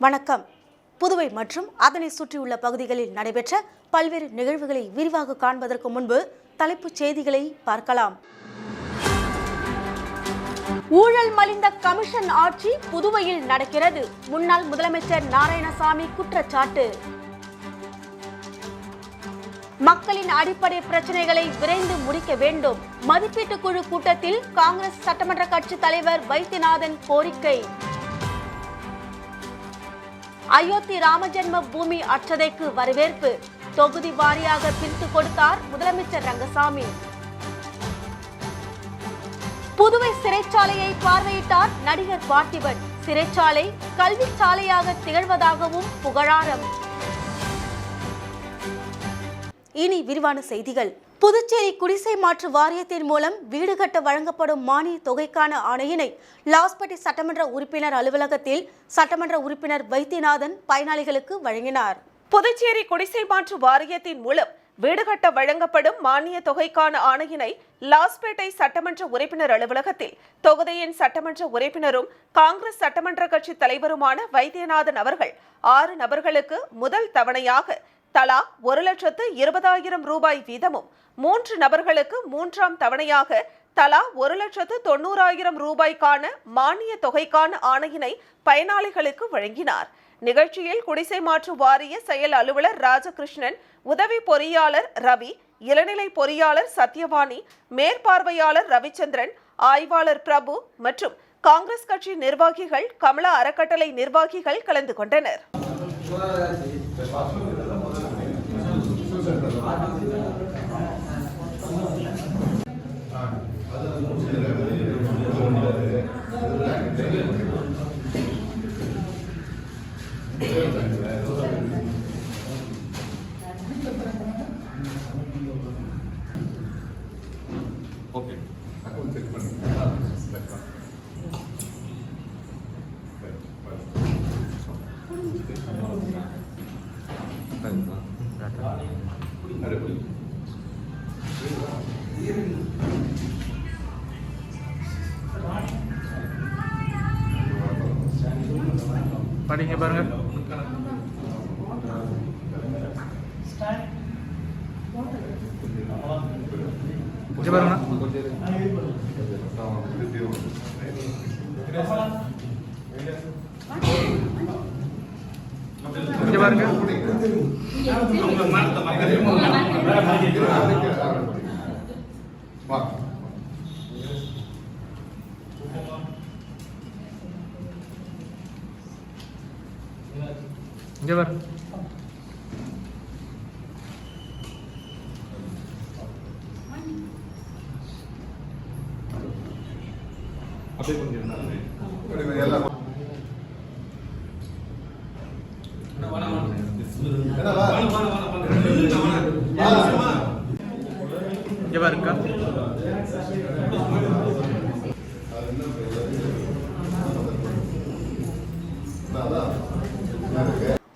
வணக்கம். புதுவை மற்றும் அதனை சுற்றியுள்ள பகுதிகளில் நடைபெற்ற பல்வேறு நிகழ்வுகளை விரிவாக காண்பதற்கு முன்பு தலைப்புச் செய்திகளை பார்க்கலாம். ஊழல் மலிந்த கமிஷன் ஆட்சி புதுவையில் நடக்கிறது. முன்னாள் முதலமைச்சர் நாராயணசாமி குற்றச்சாட்டு. மக்களின் அடிப்படை பிரச்சனைகளை விரைந்து முடிக்க வேண்டும். மதிப்பீட்டு குழு கூட்டத்தில் காங்கிரஸ் சட்டமன்ற கட்சி தலைவர் வைத்தியநாதன் கோரிக்கை. அயோத்தி ராமஜென்ம பூமி அட்சதைக்கு வரவேற்பு. தொகுதி வாரியாக பிரித்து கொடுத்தார் முதலமைச்சர் ரங்கசாமி. புதுவை சிறைச்சாலையை பார்வையிட்டார் நடிகர் பார்த்திபன். சிறைச்சாலை கல்வி சாலையாக திகழ்வதாகவும் புகழாரம். இனி விரிவான செய்திகள். புதுச்சேரி குடிசை மாற்று வாரியத்தின் மூலம் வீடு கட்ட வழங்கப்படும் மானிய தொகைக்கான ஆணையினை லாஸ்பேட்டை சட்டமன்ற உறுப்பினர் அலுவலகத்தில் சட்டமன்ற உறுப்பினர் வைத்தியநாதன் பயனாளிகளுக்கு வழங்கினார். புதுச்சேரி குடிசை மாற்று வாரியத்தின் மூலம் வீடு கட்ட வழங்கப்படும் மானிய தொகைக்கான ஆணையினை லாஸ்பேட்டை சட்டமன்ற உறுப்பினர் அலுவலகத்தில் தொகுதியின் சட்டமன்ற உறுப்பினரும் காங்கிரஸ் சட்டமன்ற கட்சி தலைவருமான வைத்தியநாதன் அவர்கள் 6 நபர்களுக்கு முதல் தவணையாக தலா 1,20,000 ரூபாய் வீதமும் 3 நபர்களுக்கு 3ஆம் தவணையாக தலா 1,90,000 ரூபாய்க்கான மானிய தொகைக்கான ஆணையினை பயனாளிகளுக்கு வழங்கினார். நிகழ்ச்சியில் குடிசை மாற்று வாரிய செயல் அலுவலர் ராஜகிருஷ்ணன், உதவி பொறியாளர் ரவி, இளநிலை பொறியாளர் சத்யவாணி, மேற்பார்வையாளர் ரவிச்சந்திரன், ஆய்வாளர் பிரபு மற்றும் காங்கிரஸ் கட்சி நிர்வாகிகள், கமலா அறக்கட்டளை நிர்வாகிகள் கலந்து கொண்டனர். Okay. Account check பண்ணு. படிங்க பாருங்க. இங்க பாருங்க. இங்க பாருங்க. இங்க பாரு. அப்படியே கொஞ்சம் எல்லாம் இங்க பாருங்க.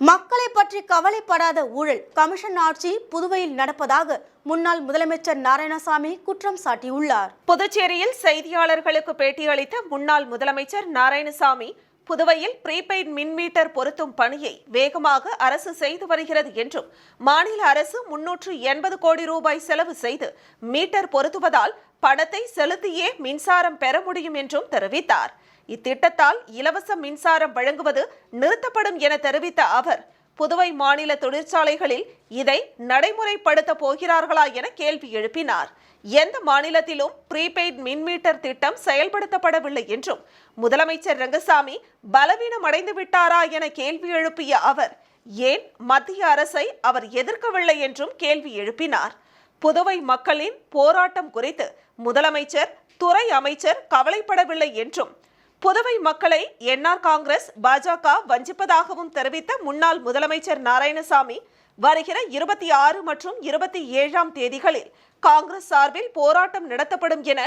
மக்களை பற்றி கவலைப்படாத ஊழல் கமிஷன் ஆட்சி புதுவையில் நடப்பதாக முன்னாள் முதலமைச்சர் நாராயணசாமி குற்றம் சாட்டியுள்ளார். புதுச்சேரியில் செய்தியாளர்களுக்கு பேட்டியளித்த முன்னாள் முதலமைச்சர் நாராயணசாமி, புதுவையில் ப்ரீபெய்ட் மின்மீட்டர் பொருத்தும் பணியை வேகமாக அரசு செய்து வருகிறது என்றும், மாநில அரசு 380 கோடி ரூபாய் செலவு செய்து மீட்டர் பொருத்துவதால் பணத்தை செலுத்தியே மின்சாரம் பெற முடியும் என்றும் தெரிவித்தார். இத்திட்டத்தால் இலவச மின்சாரம் வழங்குவது நிறுத்தப்படும் என தெரிவித்த அவர், புதுவை மாநில தொழிற்சாலைகளில் இதை நடைமுறைப்படுத்த போகிறார்களா என கேள்வி எழுப்பினார். எந்த மாநிலத்திலும் ப்ரீபெய்ட் மின்மீட்டர் திட்டம் செயல்படுத்தப்படவில்லை என்றும், முதலமைச்சர் ரங்கசாமி பலவீனம் அடைந்து விட்டாரா என கேள்வி எழுப்பிய அவர், ஏன் மத்திய அரசை அவர் எதிர்க்கவில்லை என்றும் கேள்வி எழுப்பினார். புதுவை மக்களின் போராட்டம் குறித்து முதலமைச்சர், துறை அமைச்சர் கவலைப்படவில்லை என்றும், புதுவை மக்களை என்ஆர் காங்கிரஸ், பாஜக வஞ்சிப்பதாகவும் தெரிவித்த முன்னாள் முதலமைச்சர் நாராயணசாமி, வருகிற 26 மற்றும் 27ஆம் தேதிகளில் காங்கிரஸ் சார்பில் போராட்டம் நடத்தப்படும் என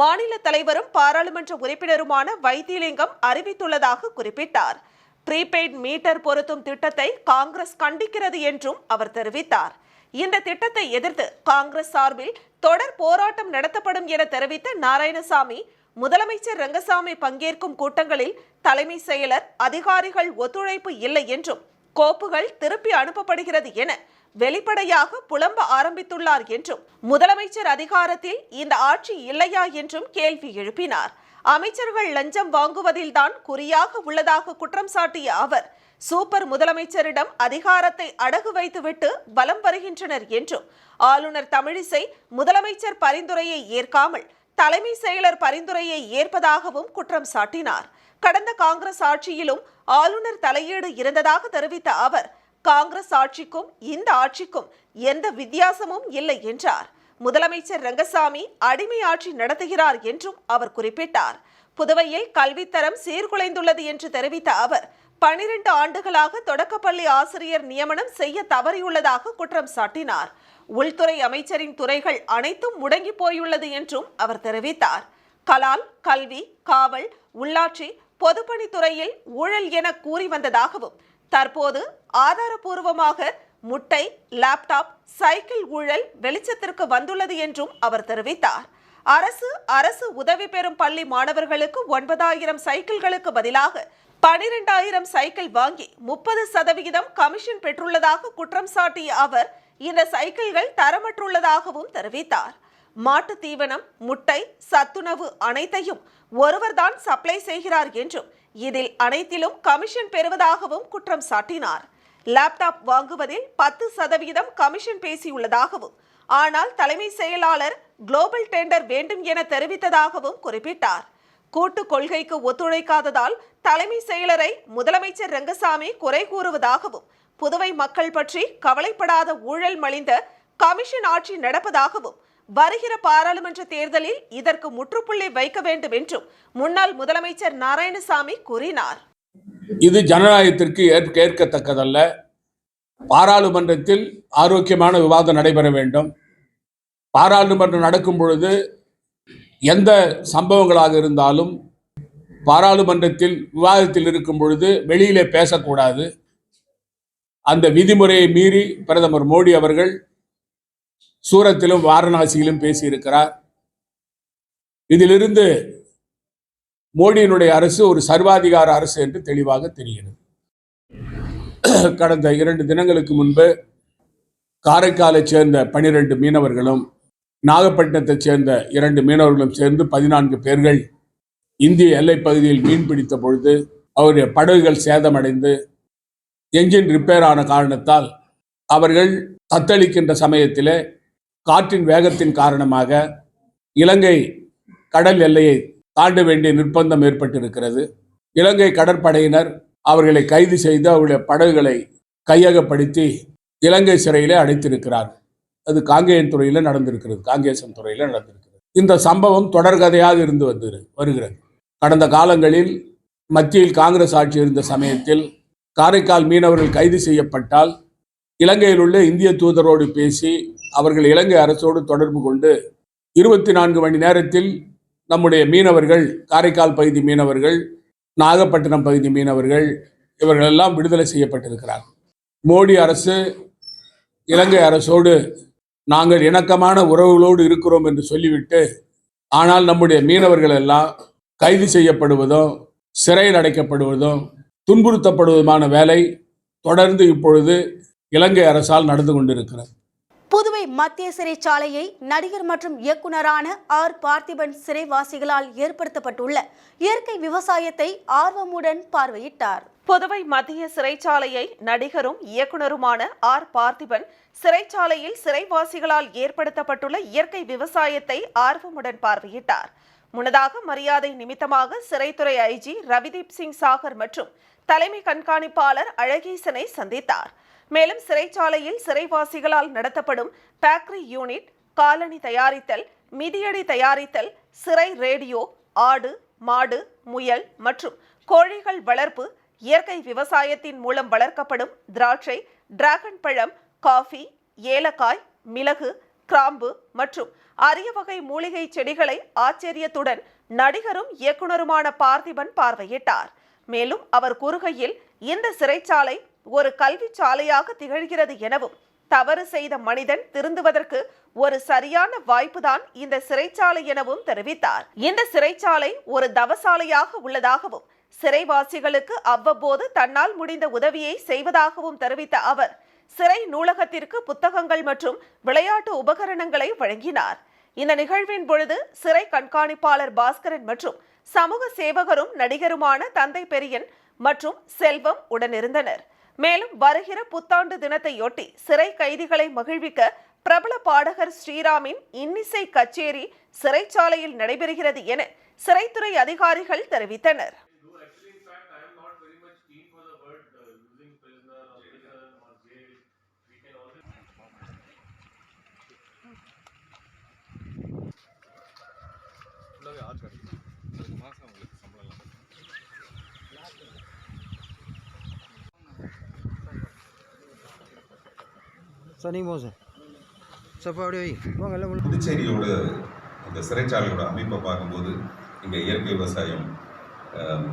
மாநில தலைவரும் பாராளுமன்ற உறுப்பினருமான வைத்திலிங்கம் அறிவித்துள்ளதாக குறிப்பிட்டார். ப்ரீபெய்ட் மீட்டர் பொருத்தும் திட்டத்தை காங்கிரஸ் கண்டிக்கிறது என்றும் அவர் தெரிவித்தார். இந்த திட்டத்தை எதிர்த்து காங்கிரஸ் சார்பில் தொடர் போராட்டம் நடத்தப்படும் என தெரிவித்த நாராயணசாமி, முதலமைச்சர் ரங்கசாமி பங்கேற்கும் கூட்டங்களில் தலைமை செயலர் அதிகாரிகள் ஒத்துழைப்பு இல்லை என்றும் கோப்புகள் திருப்பி அனுப்பப்படுகிறது என வெளிப்படையாக புலம்ப ஆரம்பித்துள்ளார் என்றும் முதலமைச்சர் அதிகாரத்தில் இந்த ஆட்சி இல்லையா என்றும் கேள்வி எழுப்பினார். அமைச்சர்கள் லஞ்சம் வாங்குவதில்தான் குறியாக உள்ளதாக குற்றம் சாட்டிய அவர் சூப்பர் முதலமைச்சரிடம் அதிகாரத்தை அடகு வைத்துவிட்டு வலம் வருகின்றனர் என்றும் ஆளுநர் தமிழிசை முதலமைச்சர் பரிந்துரையை ஏற்காமல் தலைமை செயலர் பரிந்துரையை ஏற்பதாகவும் குற்றம் சாட்டினார். கடந்த காங்கிரஸ் ஆட்சியிலும் ஆளுநர் தலையீடு இருந்ததாக தெரிவித்த அவர் காங்கிரஸ் ஆட்சிக்கும் இந்த ஆட்சிக்கும் எந்த வித்தியாசமும் இல்லை என்றார். முதலமைச்சர் ரங்கசாமி அடிமை ஆட்சி நடத்துகிறார் என்றும் அவர் குறிப்பிட்டார். புதுவையில் கல்வித்தரம் சீர்குலைந்துள்ளது என்று தெரிவித்த அவர் 12 ஆண்டுகளாக தொடக்கப்பள்ளி ஆசிரியர் நியமனம் செய்ய தவறியுள்ளதாக குற்றம் சாட்டினார். உள்துறை அமைச்சரின் துறைகள் அனைத்தும் முடங்கி போயுள்ளது என்றும் அவர் தெரிவித்தார். கலால், கல்வி, காவல், உள்ளாட்சி, பொதுப்பணித்துறையில் ஊழல் என கூறி வந்ததாகவும் தற்போது ஆதாரபூர்வமாக முட்டை, லேப்டாப், சைக்கிள் ஊழல் வெளிச்சத்திற்கு வந்துள்ளது என்றும் அவர் தெரிவித்தார். அரசு உதவி பெறும் பள்ளி மாணவர்களுக்கு 9,000 சைக்கிள்களுக்கு பதிலாக 12,000 சைக்கிள் வாங்கி 30% கமிஷன் பெற்றுள்ளதாக குற்றம் சாட்டிய அவர் இந்த சைக்கிள்கள் தரமற்றுள்ளதாகவும் தெரிவித்தார். மாட்டு தீவனம், முட்டை, சத்துணவு அனைத்தையும் ஒருவர்தான் சப்ளை செய்கிறார் என்றும் இதில் அனைத்திலும் கமிஷன் பெறுவதாகவும் குற்றம் சாட்டினார். லேப்டாப் வாங்குவதில் 10% கமிஷன் பேசியுள்ளதாகவும் ஆனால் தலைமை செயலாளர் குளோபல் டெண்டர் வேண்டும் என தெரிவித்ததாகவும் குறிப்பிட்டார். கூட்டு கொள்கைக்கு ஒத்துழைக்காததால் தலைமை செயலரை முதலமைச்சர் ரங்கசாமி குறை கூறுவதாகவும் புதுவை மக்கள் பற்றி கவலைப்படாத ஊழல் மலிந்த கமிஷன் ஆட்சி நடப்பதாகவும் வருகிற பாராளுமன்ற தேர்தலில் இதற்கு முற்றுப்புள்ளி வைக்க வேண்டும் என்றும் முன்னாள் முதலமைச்சர் நாராயணசாமி கூறினார். இது ஜனநாயகத்திற்கு ஏற்கத்தக்கதல்ல. பாராளுமன்றத்தில் ஆரோக்கியமான விவாதம் நடைபெற வேண்டும். பாராளுமன்றம் நடக்கும் பொழுது எந்த சம்பவங்களாக இருந்தாலும் பாராளுமன்றத்தில் விவாதத்தில் இருக்கும் பொழுது வெளியிலே பேசக்கூடாது. அந்த விதிமுறையை மீறி பிரதமர் மோடி அவர்கள் சூரத்திலும் வாரணாசியிலும் பேசியிருக்கிறார். இதிலிருந்து மோடியினுடைய அரசு ஒரு சர்வாதிகார அரசு என்று தெளிவாக தெரிகிறது. கடந்த 2 தினங்களுக்கு முன்பு காரைக்காலை சேர்ந்த 12 மீனவர்களும் நாகப்பட்டினத்தைச் சேர்ந்த 2 மீனவர்களும் சேர்ந்து 14 பேர்கள் இந்திய எல்லைப் பகுதியில் மீன் பிடித்த பொழுது அவருடைய படகுகள் சேதமடைந்து என்ஜின் ரிப்பேர் ஆன காரணத்தால் அவர்கள் தத்தளிக்கின்ற சமயத்திலே காற்றின் வேகத்தின் காரணமாக இலங்கை கடல் எல்லையை தாண்ட வேண்டிய நிர்பந்தம் ஏற்பட்டிருக்கிறது. இலங்கை கடற்படையினர் அவர்களை கைது செய்து அவருடைய படகுகளை கையகப்படுத்தி இலங்கை சிறையிலே அடைத்திருக்கிறார்கள். அது காங்கேயம் துறையில் நடந்திருக்கிறது, காங்கேசன் துறையில் நடந்திருக்கிறது. இந்த சம்பவம் தொடர்கதையாக இருந்து வருகிறது. கடந்த காலங்களில் மத்தியில் காங்கிரஸ் ஆட்சி இருந்த சமயத்தில் காரைக்கால் மீனவர்கள் கைது செய்யப்பட்டால் இலங்கையில் உள்ள இந்திய தூதரோடு பேசி அவர்கள் இலங்கை அரசோடு தொடர்பு கொண்டு 24 மணி நேரத்தில் நம்முடைய மீனவர்கள், காரைக்கால் பகுதி மீனவர்கள், நாகப்பட்டினம் பகுதி மீனவர்கள் இவர்களெல்லாம் விடுதலை செய்யப்பட்டிருக்கிறார்கள். மோடி அரசு இலங்கை அரசோடு நாங்கள் இணக்கமான உறவுகளோடு இருக்கிறோம் என்று சொல்லிவிட்டு, ஆனால் நம்முடைய மீனவர்கள் எல்லாம் கைது செய்யப்படுவதும் சிறையில் அடைக்கப்படுவதும் துன்புறுத்தப்படுவதுமான வேலை தொடர்ந்து இப்பொழுது இலங்கை அரசால் நடந்து கொண்டிருக்கிறது. புதுவை மத்திய சிறைச்சாலையை நடிகர் மற்றும் இயக்குனரான ஆர் பார்த்திபன் சிறைவாசிகளால் ஏற்படுத்தப்பட்டுள்ள இயற்கை விவசாயத்தை ஆர்வமுடன் பார்வையிட்டார். புதுவை மத்திய சிறைச்சாலையை நடிகரும் இயக்குனருமான ஆர் பார்த்திபன் சிறைச்சாலையில் சிறைவாசிகளால் ஏற்படுத்தப்பட்டுள்ள இயற்கை விவசாயத்தை ஆர்வமுடன் பார்வையிட்டார். முன்னதாக மரியாதை நிமித்தமாக சிறைத்துறை ஐஜி ரவிதீப் சிங் சாகர் மற்றும் தலைமை கண்காணிப்பாளர் அழகீசனை சந்தித்தார். மேலும் சிறைச்சாலையில் சிறைவாசிகளால் நடத்தப்படும் பேக்கரி யூனிட், காலணி தயாரித்தல், மிதியடி தயாரித்தல், சிறை ரேடியோ, ஆடு, மாடு, முயல் மற்றும் கோழிகள் வளர்ப்பு, இயற்கை விவசாயத்தின் மூலம் வளர்க்கப்படும் திராட்சை, டிராகன் பழம், காஃபி, ஏலக்காய், மிளகு, கிராம்பு மற்றும் அரிய வகை மூலிகை செடிகளை ஆச்சரியத்துடன் நடிகரும் இயக்குனருமான பார்த்திபன் பார்வையிட்டார். மேலும் அவர் கூறுகையில், இந்த சிறைச்சாலை ஒரு கல்வி சாலையாக திகழ்கிறது எனவும் தவறு செய்த மனிதன் திருந்துவதற்கு ஒரு சரியான வாய்ப்புதான் இந்த சிறைச்சாலை எனவும் தெரிவித்தார். இந்த சிறைச்சாலை ஒரு தவசாலையாக உள்ளதாகவும் சிறைவாசிகளுக்கு அவ்வப்போது தன்னால் முடிந்த உதவியை செய்வதாகவும் தெரிவித்த அவர் சிறை நூலகத்திற்கு புத்தகங்கள் மற்றும் விளையாட்டு உபகரணங்களை வழங்கினார். இந்த நிகழ்வின் பொழுது சிறை கண்காணிப்பாளர் பாஸ்கரன் மற்றும் சமூக சேவகரும் நடிகருமான தந்தை பெரியன் மற்றும் செல்வம் உடனிருந்தனர். மேலும் வருகிற புத்தாண்டு தினத்தையொட்டி சிறை கைதிகளை மகிழ்விக்க பிரபல பாடகர் ஸ்ரீராமின் இன்னிசை கச்சேரி சிறைச்சாலையில் நடைபெறுகிறது என சிறைத்துறை அதிகாரிகள் தெரிவித்தனர். புதுச்சேரியோட இந்த சிறைச்சாலையோட அமைப்பை பார்க்கும்போது இங்கே இயற்கை விவசாயம்,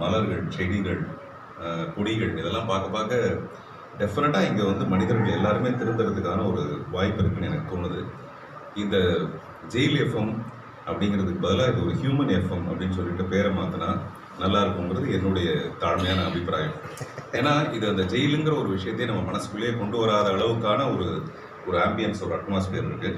மலர்கள், செடிகள், கொடிகள் இதெல்லாம் பார்க்க டெஃபினட்டாக இங்கே வந்து மனிதர்கள் எல்லாருமே திருந்துறதுக்கான ஒரு வாய்ப்பு இருக்குன்னு எனக்கு தோணுது. இந்த ஜெயில் எஃப்எம் அப்படிங்கிறதுக்கு பதிலாக இது ஒரு ஹியூமன் எஃப்எம் அப்படின்னு சொல்லிட்டு பேரை மாற்றினா நல்லா இருக்குங்கிறது என்னுடைய தாழ்மையான அபிப்பிராயம். ஏன்னா இது அந்த ஜெயிலுங்கிற ஒரு விஷயத்தையே நம்ம மனசுக்குள்ளேயே கொண்டு வராத அளவுக்கான ஒரு ஆம்பியன்ஸ், ஒரு அட்மாஸ்பியர் இருக்கு.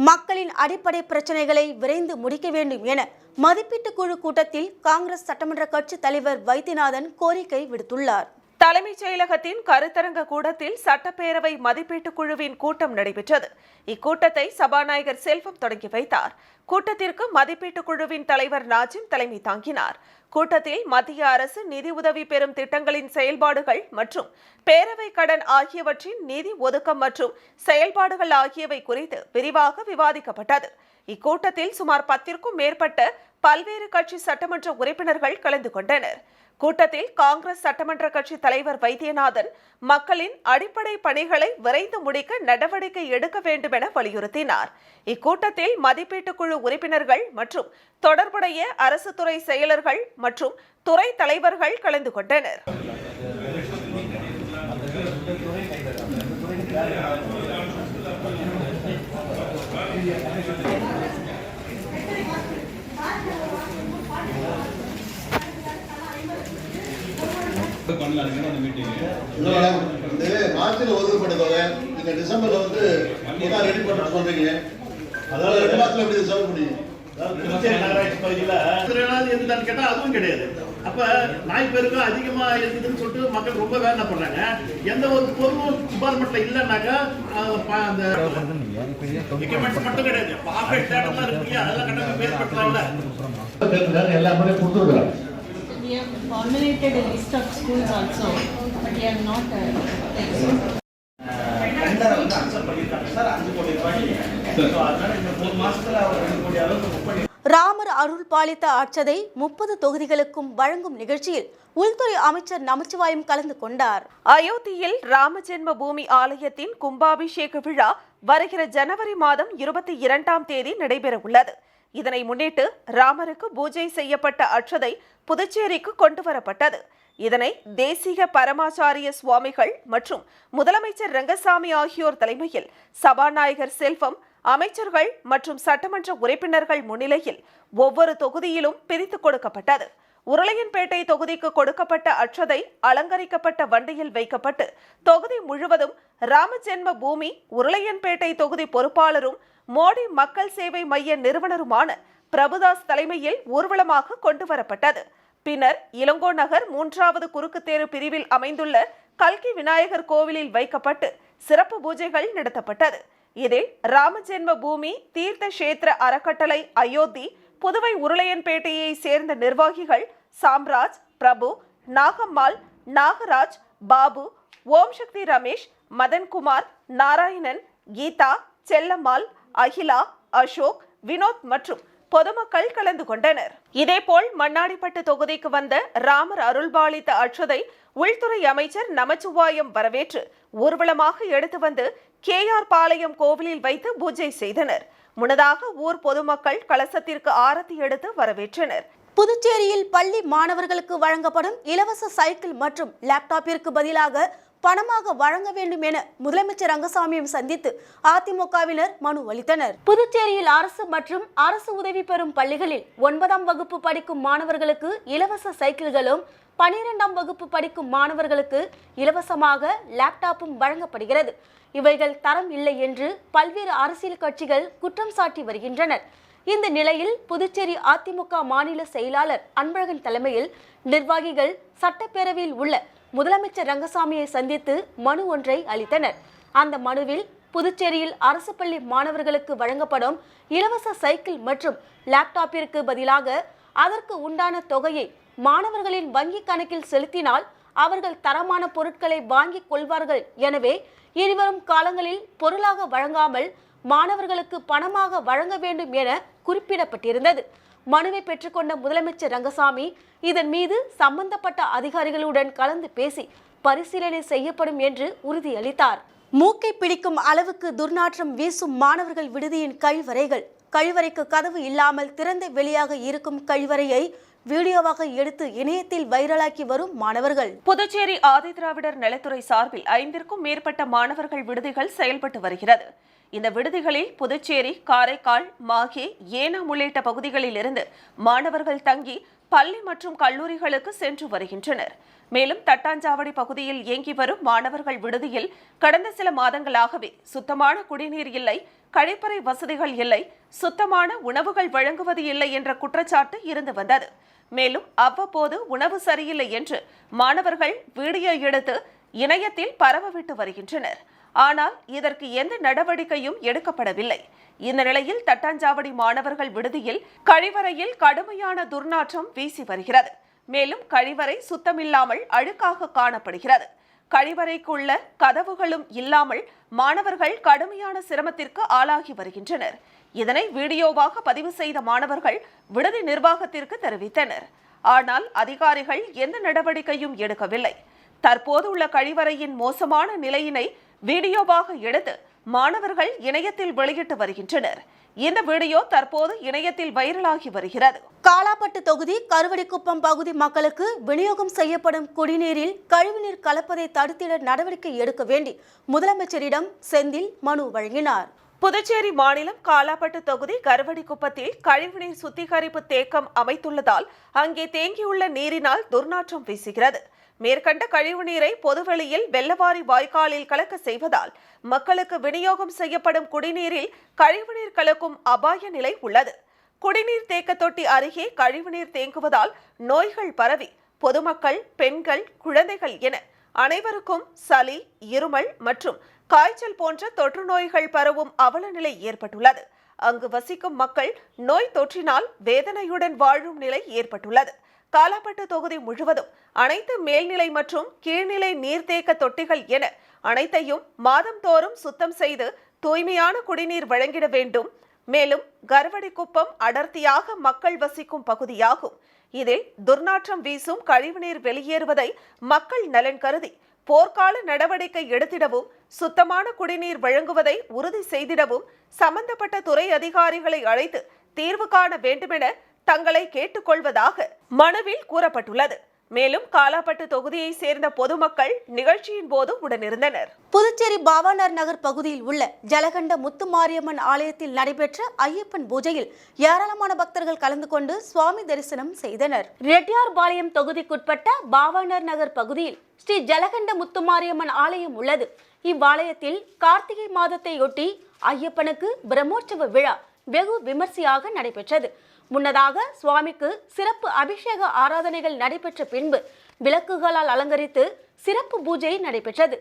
மக்களின் அடிப்படை பிரச்சனைகளை விரைந்து முடிக்க வேண்டும் என மதிப்பீட்டு குழு கூட்டத்தில் காங்கிரஸ் சட்டமன்ற கட்சி தலைவர் வைத்தியநாதன் கோரிக்கை விடுத்துள்ளார். தலைமைச் செயலகத்தின் கருத்தரங்க கூடத்தில் சட்டப்பேரவை மதிப்பீட்டு குழுவின் கூட்டம் நடைபெற்றது. இக்கூட்டத்தை சபாநாயகர் செல்வம் தொடங்கி வைத்தார். கூட்டத்திற்கு மதிப்பீட்டு குழுவின் தலைவர் நாஜிம் தலைமை தாங்கினார். கூட்டத்தில் மத்திய அரசு நிதி உதவி பெறும் திட்டங்களின் செயல்பாடுகள் மற்றும் பேரவை கடன் ஆகியவற்றின் நிதி ஒதுக்கம் மற்றும் செயல்பாடுகள் ஆகியவை குறித்து விரிவாக விவாதிக்கப்பட்டது. இக்கூட்டத்தில் சுமார் 10க்கும் மேற்பட்ட பல்வேறு கட்சி சட்டமன்ற உறுப்பினர்கள் கலந்து கொண்டனர். கூட்டத்தில் காங்கிரஸ் சட்டமன்ற கட்சி தலைவர் வைத்தியநாதன் மக்களின் அடிப்படை பணிகளை விரைந்து முடிக்க நடவடிக்கை எடுக்க வேண்டும் என வலியுறுத்தினார். இக்கூட்டத்தில் மதிப்பீட்டு குழு உறுப்பினர்கள் மற்றும் தொடர்புடைய அரசு துறை செயலர்கள் மற்றும் துறை தலைவர்கள் கலந்து கொண்டனர். மார்ச்ல ஒதுக்கப்பட்டதோட நீங்க டிசம்பர்ல வந்து ரெடி பண்ண சொல்றீங்க. அதாவது 2 மாசத்துல எப்படி ரிசர்வ் பண்ணீங்க? நகராட்சி பகுதியில் எதுன்னு கேட்டா அதுவும் கிடையாது. அப்ப நாய் பெருக்கம் அதிகமா இருக்குதுன்னு சொல்லிட்டு மக்கள் ரொம்ப வேதனை பண்றாங்க. எந்த ஒரு பொருளும் டிபார்ட்மெண்ட்ல இல்லைன்னாக்கா அந்த எக்யூப்மெண்ட்ஸ் மட்டும் கிடையாது, ஆபரேட் ஸ்டேட்டஸ்லாம் இருக்கு, அதெல்லாம் கட்டணம் மேற்படுத்தலாம்ல. எல்லா முறையும் கொடுத்துருக்காங்க. We have formulated a list of schools also, but we have not Ramar அருள் பாலித்த அட்சதை 30 தொகுதிகளுக்கும் வழங்கும் நிகழ்ச்சியில் உள்துறை அமைச்சர் நமச்சிவாயம் கலந்து கொண்டார். அயோத்தியில் ராம ஜென்ம பூமி ஆலயத்தின் கும்பாபிஷேக விழா வருகிற ஜனவரி மாதம் 22ஆம் தேதி நடைபெற உள்ளது. இதனை முன்னிட்டு ராமருக்கு பூஜை செய்யப்பட்ட அட்சதை புதுச்சேரிக்கு கொண்டு வரப்பட்டது. இதனை தேசிக பரமாச்சாரிய சுவாமிகள் மற்றும் முதலமைச்சர் ரங்கசாமி ஆகியோர் தலைமையில் சபாநாயகர் செல்வம், அமைச்சர்கள் மற்றும் சட்டமன்ற உறுப்பினர்கள் முன்னிலையில் ஒவ்வொரு தொகுதியிலும் பிரித்து கொடுக்கப்பட்டது. உருளையன்பேட்டை தொகுதிக்கு கொடுக்கப்பட்ட அட்சதை அலங்கரிக்கப்பட்ட வண்டியில் வைக்கப்பட்டு தொகுதி முழுவதும் ராமஜென்ம பூமி உருளையன்பேட்டை தொகுதி பொறுப்பாளரும் மோடி மக்கள் சேவை மைய நிறுவனருமான பிரபுதாஸ் தலைமையில் ஊர்வலமாக கொண்டு வரப்பட்டது. பின்னர் இளங்கோ நகர் 3வது குறுக்கு தேரு பிரிவில் அமைந்துள்ள கல்கி விநாயகர் கோவிலில் வைக்கப்பட்டு சிறப்பு பூஜைகள் நடத்தப்பட்டது. இதில் ராமஜென்ம பூமி தீர்த்த கஷேத்திர அறக்கட்டளை அயோத்தி, புதுவை உருளையன்பேட்டையை சேர்ந்த நிர்வாகிகள் சாம்ராஜ், பிரபு, நாகம்மாள், நாகராஜ், பாபு, ஓம் சக்தி ரமேஷ், மதன்குமார், நாராயணன், கீதா, செல்லம்மாள், அகிலா, அசோக், வினோத் மற்றும் பொதுமக்கள் கலந்து கொண்டனர். இதேபோல் மண்ணாடிப்பட்டு தொகுதிக்கு வந்த ராமர் அருள்பாலித்த அட்சதை உள்துறை அமைச்சர் நமச்சிவாயம் வரவேற்று ஊர்வலமாக எடுத்து வந்து KR பாளையம் கோவிலில் வைத்து பூஜை செய்தனர். முன்னதாக ஊர் பொதுமக்கள் கலசத்திற்கு ஆரத்தி எடுத்து வரவேற்றனர். புதுச்சேரியில் பள்ளி மாணவர்களுக்கு வழங்கப்படும் இலவச சைக்கிள் மற்றும் லேப்டாப்பிற்கு பதிலாக பணமாக வழங்க வேண்டும் என முதலமைச்சர் ரங்கசாமியை சந்தித்து அதிமுகவினர் மனு அளித்தனர். புதுச்சேரியில் அரசு மற்றும் அரசு உதவி பெறும் பள்ளிகளில் 9ஆம் வகுப்பு படிக்கும் மாணவர்களுக்கு இலவச சைக்கிள்களும் 12ஆம் வகுப்பு படிக்கும் மாணவர்களுக்கு இலவசமாக லேப்டாப்பும் வழங்கப்படுகிறது. இவைகள் தரம் இல்லை என்று பல்வேறு அரசியல் கட்சிகள் குற்றம் சாட்டி வருகின்றனர். இந்த நிலையில் புதுச்சேரி அதிமுக மாநில செயலாளர் அன்பழகன் தலைமையில் நிர்வாகிகள் சட்டப்பேரவையில் உள்ள முதலமைச்சர் ரங்கசாமியை சந்தித்து மனு ஒன்றை அளித்தனர். அந்த மனுவில் புதுச்சேரியில் அரசு பள்ளி மாணவர்களுக்கு வழங்கப்படும் இலவச சைக்கிள் மற்றும் லேப்டாப்பிற்கு பதிலாக அதற்கு உண்டான தொகையை மாணவர்களின் வங்கி கணக்கில் செலுத்தினால் அவர்கள் தரமான பொருட்களை வாங்கிக் கொள்வார்கள். எனவே இனிவரும் காலங்களில் பொருளாக வழங்காமல் மாணவர்களுக்கு பணமாக வழங்க வேண்டும் என குறிப்பிடப்பட்டிருந்தது. மனுவை பெற்றுக்கொண்ட முதலமைச்சர் ரங்கசாமி இதன் மீது சம்பந்தப்பட்ட அதிகாரிகளுடன் கலந்து பேசி பரிசீலனை செய்யப்படும் என்று உறுதியளித்தார். மூக்கை பிடிக்கும் அளவுக்கு துர்நாற்றம் வீசும் மாணவர்கள் விடுதியின் கழிவறைகள். கழிவறைக்கு கதவு இல்லாமல் திறந்த வெளியாக இருக்கும் கழிவறையை வீடியோவாக எடுத்து இணையத்தில் வைரலாக்கி வரும் மாணவர்கள். புதுச்சேரி ஆதிதிராவிடர் நலத்துறை சார்பில் 5க்கும் மேற்பட்ட மாணவர்கள் விடுதிகள் செயல்பட்டு வருகிறது. இந்த விடுதிகளில் புதுச்சேரி, காரைக்கால், மாஹே, ஏனாம் உள்ளிட்ட பகுதிகளில் இருந்து மாணவர்கள் தங்கி பள்ளி மற்றும் கல்லூரிகளுக்கு சென்று வருகின்றனர். மேலும் தட்டாஞ்சாவடி பகுதியில் இயங்கி வரும் மாணவர்கள் விடுதியில் கடந்த சில மாதங்களாகவே சுத்தமான குடிநீர் இல்லை, கழிப்பறை வசதிகள் இல்லை, சுத்தமான உணவுகள் வழங்குவது இல்லை என்ற குற்றச்சாட்டு இருந்து வந்தது. மேலும் அவ்வப்போது உணவு சரியில்லை என்று மாணவர்கள் வீடியோ எடுத்து இணையத்தில் பரவவிட்டு வருகின்றனர். ஆனால் இதற்கு எந்த நடவடிக்கையும் எடுக்கப்படவில்லை. இந்த நிலையில் தட்டாஞ்சாவடி மாணவர்கள் விடுதியில் கழிவறையில் கடுமையான துர்நாற்றம் வீசி வருகிறது. மேலும் கழிவறை சுத்தமில்லாமல் அழுக்காக காணப்படுகிறது. கழிவறைக்குள்ள கதவுகளும் இல்லாமல் மாணவர்கள் கடுமையான சிரமத்திற்கு ஆளாகி வருகின்றனர். இதனை வீடியோவாக பதிவு செய்த மாணவர்கள் விடுதி நிர்வாகத்திற்கு தெரிவித்தனர். ஆனால் அதிகாரிகள் எந்த நடவடிக்கையும் எடுக்கவில்லை. தற்போது உள்ள கழிவறையின் மோசமான நிலையினை வீடியோவாக எடுத்து மாணவர்கள் இணையத்தில் வெளியிட்டு வருகின்றனர். இந்த வீடியோ தற்போது இணையத்தில் வைரலாகி வருகிறது. காலாப்பட்டு தொகுதி கருவடிக்குப்பம் பகுதி மக்களுக்கு விநியோகம் செய்யப்படும் குடிநீரில் கழிவுநீர் கலப்பதை தடுத்திட நடவடிக்கை எடுக்க வேண்டி முதலமைச்சரிடம் செந்தில் மனு வழங்கினார். புதுச்சேரி மாநிலம் காலாப்பட்டு தொகுதி கருவடிக்குப்பத்தில் கழிவுநீர் சுத்திகரிப்பு தேக்கம் அமைத்துள்ளதால் அங்கே தேங்கியுள்ள நீரினால் துர்நாற்றம் வீசுகிறது. மேற்கண்ட கழிவுநீரை பொதுவெளியில் வெள்ளவாரி வாய்க்காலில் கலக்க செய்வதால் மக்களுக்கு விநியோகம் செய்யப்படும் குடிநீரில் கழிவுநீர் கலக்கும் அபாய நிலை உள்ளது. குடிநீர் தேக்க தொட்டி அருகே கழிவுநீர் தேங்குவதால் நோய்கள் பரவி பொதுமக்கள், பெண்கள், குழந்தைகள் என அனைவருக்கும் சளி, இருமல் மற்றும் காய்ச்சல் போன்ற தொற்று நோய்கள் பரவும் அவலநிலை ஏற்பட்டுள்ளது. அங்கு வசிக்கும் மக்கள் நோய் தொற்றினால் வேதனையுடன் வாழும் நிலை ஏற்பட்டுள்ளது. காலாப்பட்டு தொகுதி முழுவதும் அனைத்து மேல்நிலை மற்றும் கீழ்நிலை நீர்த்தேக்க தொட்டிகள் என அனைத்தையும் மாதந்தோறும் சுத்தம் செய்து தூய்மையான குடிநீர் வழங்கிட வேண்டும். மேலும் கருவடிக்குப்பம் அடர்த்தியாக மக்கள் வசிக்கும் பகுதியாகும். இதில் துர்நாற்றம் வீசும் கழிவுநீர் வெளியேறுவதை மக்கள் நலன் கருதி போர்க்கால நடவடிக்கை எடுத்திடவும், சுத்தமான குடிநீர் வழங்குவதை உறுதி செய்திடவும் சம்பந்தப்பட்ட துறை அதிகாரிகளை அழைத்து தீர்வு காண வேண்டுமென தங்களை கேட்டுக்கொள்வதாக மனுவில் கூறப்பட்டுள்ளது. மேலும் காலாப்பட்டு தொகுதியை சேர்ந்த பொதுமக்கள் நிகழ்ச்சியின் போது உடனிருந்தனர். புதுச்சேரி பாவாணர் நகர் பகுதியில் உள்ள ஜலகண்ட முத்துமாரியம்மன் ஆலயத்தில் நடைபெற்ற ஐயப்பன் பூஜையில் ஏராளமான பக்தர்கள் கலந்து கொண்டு சுவாமி தரிசனம் செய்தனர். ரெட்டியார்பாளையம் தொகுதிக்குட்பட்ட பாவாணர் நகர் பகுதியில் ஸ்ரீ ஜலகண்ட முத்துமாரியம்மன் ஆலயம் உள்ளது. இவ்வாலயத்தில் கார்த்திகை மாதத்தையொட்டி ஐயப்பனுக்கு பிரம்மோற்சவ விழா வெகு விமர்சையாக நடைபெற்றது. முன்னதாக சுவாமிக்கு சிறப்பு அபிஷேக ஆராதனைகள் நடைபெற்ற பின்பு விளக்குகளால் அலங்கரித்து சிறப்பு பூஜை நடைபெற்றது.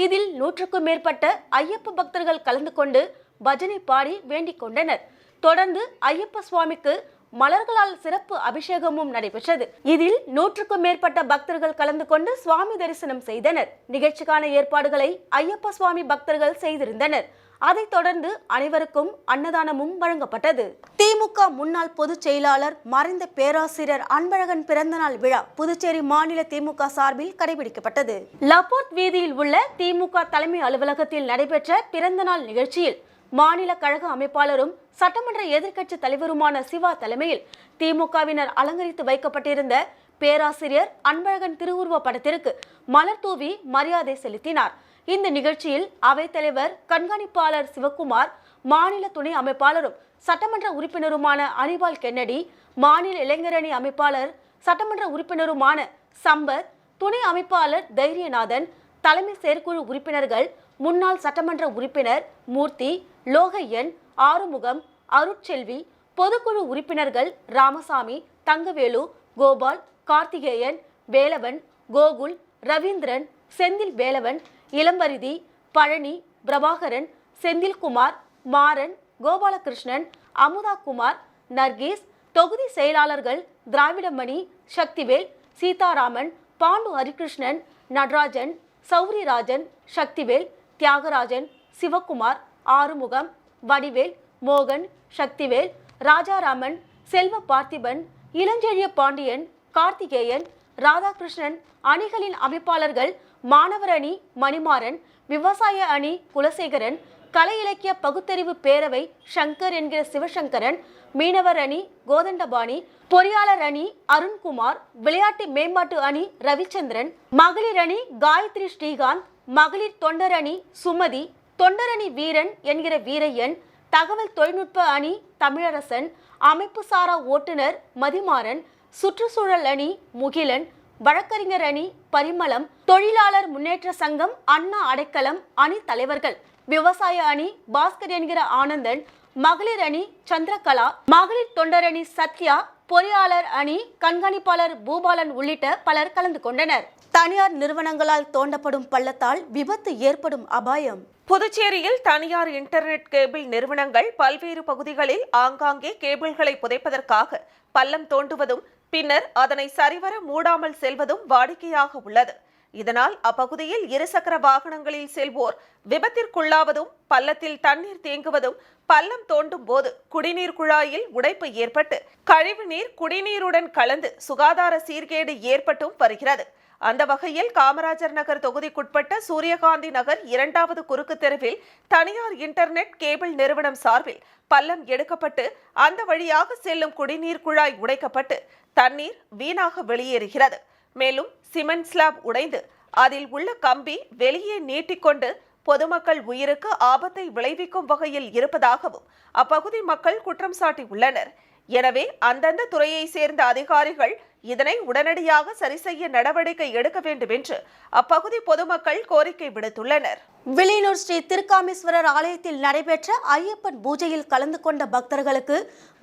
இதில் 100க்கும் மேற்பட்ட ஐயப்ப பக்தர்கள் கலந்து கொண்டு பஜனை பாடி வேண்டிக் கொண்டனர். தொடர்ந்து ஐயப்ப சுவாமிக்கு மலர்களால் சிறப்பு அபிஷேகமும் நடைபெற்றது. இதில் 100க்கும் மேற்பட்ட பக்தர்கள் கலந்து கொண்டு சுவாமி தரிசனம் செய்தனர். நிகழ்ச்சிக்கான ஏற்பாடுகளை ஐயப்ப சுவாமி பக்தர்கள் செய்திருந்தனர். அதைத் தொடர்ந்து அனைவருக்கும் அன்னதானமும் வழங்கப்பட்டது. திமுக முன்னாள் பொதுச் செயலாளர் மறைந்த பேராசிரியர் அன்பழகன் பிறந்தநாள் விழா புதுச்சேரி மாநில திமுக சார்பில் கடைபிடிக்கப்பட்டது. லப்போர்ட் வீதியில் உள்ள திமுக தலைமை அலுவலகத்தில் நடைபெற்ற பிறந்தநாள் நிகழ்ச்சியில் மாநில கழக அமைப்பாளரும் சட்டமன்ற எதிர்க்கட்சி தலைவருமான சிவா தலைமையில் திமுகவினர் அலங்கரித்து வைக்கப்பட்டிருந்த பேராசிரியர் அன்பழகன் திருவுருவ படத்திற்கு மலர் தூவி மரியாதை செலுத்தினார். இந்த நிகழ்ச்சியில் அவைத்தலைவர் கண்காணிப்பாளர் சிவக்குமார், மாநில துணை அமைப்பாளரும் சட்டமன்ற உறுப்பினருமான அனிபால் கென்னடி, மாநில இளைஞரணி அமைப்பாளர் சட்டமன்ற உறுப்பினருமான சம்பத், துணை அமைப்பாளர் தைரியநாதன், தலைமை செயற்குழு உறுப்பினர்கள் முன்னாள் சட்டமன்ற உறுப்பினர் மூர்த்தி, லோகையன், ஆறுமுகம், அருட்செல்வி, பொதுக்குழு உறுப்பினர்கள் ராமசாமி, தங்கவேலு, கோபால், கார்த்திகேயன், வேலவன், கோகுல், ரவீந்திரன், செந்தில் வேலவன், இளம்பரிதி, பழனி, பிரபாகரன், செந்தில்குமார், மாறன், கோபாலகிருஷ்ணன், அமுதா குமார், நர்கீஸ், தொகுதி செயலாளர்கள் திராவிடமணி, சக்திவேல், சீதாராமன், பாண்டு ஹரிகிருஷ்ணன், நடராஜன், சௌரிராஜன், சக்திவேல், தியாகராஜன், சிவகுமார், ஆறுமுகம், வடிவேல், மோகன், சக்திவேல், ராஜாராமன், செல்வ பார்த்திபன், இளஞ்செழிய பாண்டியன், கார்த்திகேயன், ராதாகிருஷ்ணன் அணிகளின் அமைப்பாளர்கள் மாணவர் அணி மணிமாறன், விவசாய அணி குலசேகரன், கலை இலக்கிய பகுத்தறிவு பேரவை சங்கர் என்கிற சிவசங்கரன், மீனவர் அணி கோதண்டபாணி, பொறியாளர் அணி அருண்குமார், விளையாட்டு மேம்பாட்டு அணி ரவிச்சந்திரன், மகளிர் அணி காயத்ரி ஸ்ரீகாந்த், மகளிர் தொண்டர் அணி சுமதி, தொண்டர் அணி வீரன் என்கிற வீரையன், தகவல் தொழில்நுட்ப அணி தமிழரசன், அமைப்பு சாரா ஓட்டுநர் மதிமாறன், சுற்றுச்சூழல் அணி முகிலன், வழக்கறிஞர் அணி பரிமளம், தொழிலாளர் முன்னேற்ற சங்கம் அண்ணா அடைக்கலம் அணி தலைவர்கள், விவசாய அணி பாஸ்கர் என்கிற ஆனந்தன், மகளிர் அணி சந்திரகலா, மகளிர் தொண்டர் அணி சத்யா, பொறியாளர் அணி கண்காணிப்பாளர் பூபாலன் உள்ளிட்ட பலர் கலந்து கொண்டனர். தனியார் நிறுவனங்களால் தோண்டப்படும் பள்ளத்தால் விபத்து ஏற்படும் அபாயம். புதுச்சேரியில் தனியார் இன்டர்நெட் கேபிள் நிறுவனங்கள் பல்வேறு பகுதிகளில் ஆங்காங்கே கேபிள்களை புதைப்பதற்காக பள்ளம் தோண்டுவதும் பின்னர் அதனை சரிவர மூடாமல் செல்வதும் வாடிக்கையாக உள்ளது. இதனால் அப்பகுதியில் இருசக்கர வாகனங்களில் செல்வோர் விபத்திற்குள்ளாவதும், பள்ளத்தில் தண்ணீர் தேங்குவதும், பள்ளம் தோண்டும் போது குடிநீர் குழாயில் உடைப்பு ஏற்பட்டு கழிவுநீர் குடிநீருடன் கலந்து சுகாதார சீர்கேடு ஏற்பட்டும் வருகிறது. அந்த வகையில் காமராஜர் நகர் தொகுதிக்குட்பட்ட சூரியகாந்தி நகர் 2வது குறுக்கு தெருவில் தனியார் இன்டர்நெட் கேபிள் நிறுவனம் சார்பில் பள்ளம் எடுக்கப்பட்டு அந்த வழியாக செல்லும் குடிநீர் குழாய் உடைக்கப்பட்டு தண்ணீர் வீணாக வெளியேறுகிறது. மேலும் சிமெண்ட் ஸ்லாப் உடைந்து அதில் உள்ள கம்பி வெளியே நீட்டிக்கொண்டு பொதுமக்கள் உயிருக்கு ஆபத்தை விளைவிக்கும் வகையில் இருப்பதாகவும் அப்பகுதி மக்கள் குற்றம் சாட்டியுள்ளனர். எனவே அந்தந்த துறையை சேர்ந்த அதிகாரிகள் இதனை உடனடியாக சரி செய்ய நடவடிக்கை எடுக்க வேண்டும் என்று அப்பகுதி பொதுமக்கள் கோரிக்கை விடுத்துள்ளனர். வில்லியனூர் ஸ்ரீ திருக்காமேஸ்வரர் ஆலயத்தில் நடைபெற்ற ஐயப்பன் பூஜையில் கலந்து கொண்ட பக்தர்களுக்கு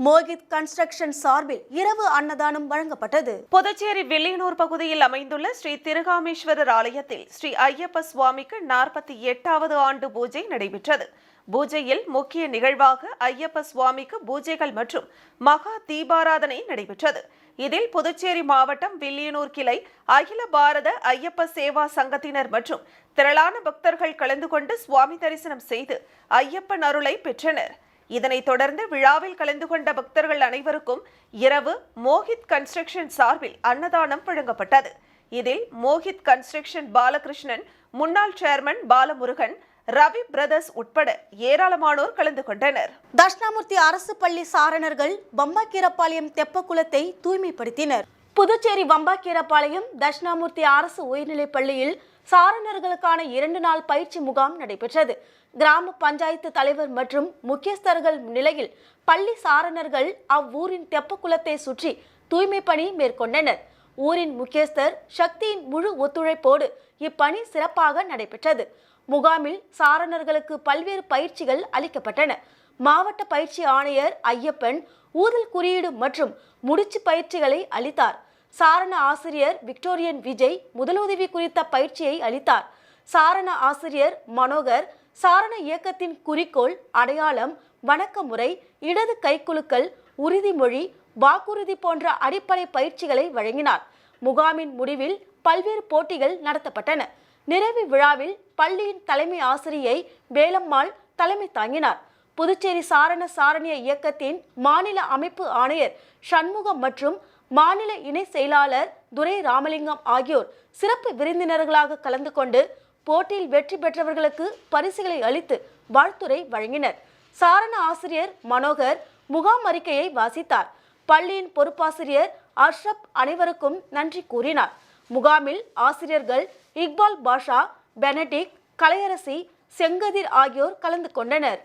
மோகித் கன்ஸ்ட்ரக்ஷன் சார்பில் இரவு அன்னதானம் வழங்கப்பட்டது. புதுச்சேரி வில்லியனூர் பகுதியில் அமைந்துள்ள ஸ்ரீ திருக்காமேஸ்வரர் ஆலயத்தில் ஸ்ரீ ஐயப்ப சுவாமிக்கு 48வது ஆண்டு பூஜை நடைபெற்றது. பூஜையில் முக்கிய நிகழ்வாக ஐயப்ப சுவாமிக்கு பூஜைகள் மற்றும் மகா தீபாராதனை நடைபெற்றது. இதில் புதுச்சேரி மாவட்டம் வில்லியனூர் கிளை அகில பாரத ஐயப்ப சேவா சங்கத்தினர் மற்றும் திரளான பக்தர்கள் கலந்து கொண்டு சுவாமி தரிசனம் செய்து ஐயப்பன் அருளை பெற்றனர். இதனைத் தொடர்ந்து விழாவில் கலந்து கொண்ட பக்தர்கள் அனைவருக்கும் இரவு மோகித் கன்ஸ்ட்ரக்ஷன் சார்பில் அன்னதானம் வழங்கப்பட்டது. இதில் மோகித் கன்ஸ்ட்ரக்ஷன் பாலகிருஷ்ணன், முன்னாள் சேர்மன் பாலமுருகன், ரவி பிரதர்ஸ் உட்பட ஏராளமானோர் கலந்து கொண்டனர். தட்சிணாமூர்த்தி அரசு பள்ளி சாரணர்கள் வம்பாக்கீரப்பாளையம் தெப்பக்குளத்தை தூய்மைப்படுத்தினர். புதுச்சேரி வம்பாக்கீரப்பாளையம் தட்சிணாமூர்த்தி அரசு உயர்நிலைப் பள்ளியில் சாரணர்களுக்கான 2 நாள் பயிற்சி முகாம் நடைபெற்றது. கிராம பஞ்சாயத்து தலைவர் மற்றும் முக்கியஸ்தர்கள் நிலையில் பள்ளி சாரணர்கள் அவ்வூரின் தெப்பக்குளத்தை சுற்றி தூய்மை பணி மேற்கொண்டனர். ஊரின் முக்கியஸ்தர் சக்தியின் முழு ஒத்துழைப்போடு இப்பணி சிறப்பாக நடைபெற்றது. முகாமில் சாரணர்களுக்கு பல்வேறு பயிற்சிகள் அளிக்கப்பட்டன. மாவட்ட பயிற்சி ஆணையர் ஐயப்பன் ஊதல் குறியீடு மற்றும் முடிச்சு பயிற்சிகளை அளித்தார். சாரண ஆசிரியர் விக்டோரியன் விஜய் முதலுதவி குறித்த பயிற்சியை அளித்தார். சாரண ஆசிரியர் மனோகர் சாரண இயக்கத்தின் குறிக்கோள், அடையாளம், வணக்க முறை, இடது கைக்குலுக்கல், உறுதிமொழி, வாக்குறுதி போன்ற அடிப்படை பயிற்சிகளை வழங்கினார். முகாமின் முடிவில் பல்வேறு போட்டிகள் நடத்தப்பட்டன. நிறைவு விழாவில் பள்ளியின் தலைமை ஆசிரியை வேலம்மாள் தலைமை தாங்கினார். புதுச்சேரி சாரண சாரணிய இயக்கத்தின் மாநில அமைப்பு ஆணையர் சண்முகம் மற்றும் மாநில இணை செயலாளர் துரை ராமலிங்கம் ஆகியோர் சிறப்பு விருந்தினர்களாக கலந்து கொண்டு போட்டியில் வெற்றி பெற்றவர்களுக்கு பரிசுகளை அளித்து வாழ்த்துரை வழங்கினர். சாரண ஆசிரியர் மனோகர் முகாம் அறிக்கையை வாசித்தார். பள்ளியின் பொறுப்பாசிரியர் அர்ஷப் அனைவருக்கும் நன்றி கூறினார். முகாமில் ஆசிரியர்கள் இக்பால் பாஷா, பெனடிக், கலையரசி, செங்கதிர் ஆகியோர் கலந்து கொண்டனர்.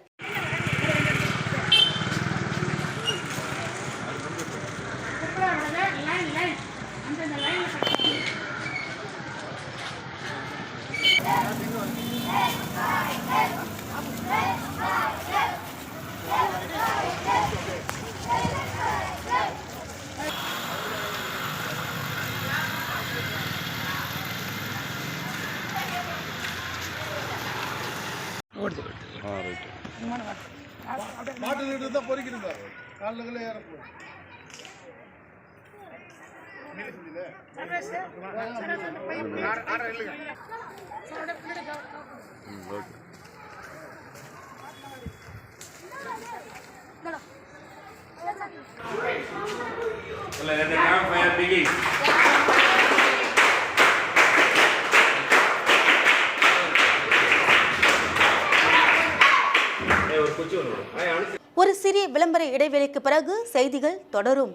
லைன் மாட்டு தான் பொறிக்கிறீங்க காலில் ஏறப்போம் ஒரு சிறிய விளம்பர இடைவேளைக்கு பிறகு செய்திகள் தொடரும்.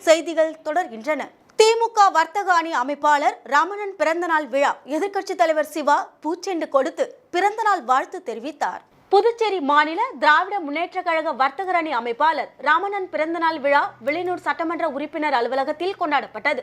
செய்திகள் தொடர்கின்றன. திமுக வர்த்தக அணி அமைப்பாளர் ரமணன் பிறந்தநாள் விழா எதிர்க்கட்சித் தலைவர் சிவா பூச்செண்டு கொடுத்து பிறந்தநாள் வாழ்த்து தெரிவித்தார். புதுச்சேரி மாநில திராவிட முன்னேற்ற கழக வர்த்தகர் அணி அமைப்பாளர் ரமணன் பிறந்தநாள் விழா வில்லியனூர் சட்டமன்ற உறுப்பினர் அலுவலகத்தில் கொண்டாடப்பட்டது.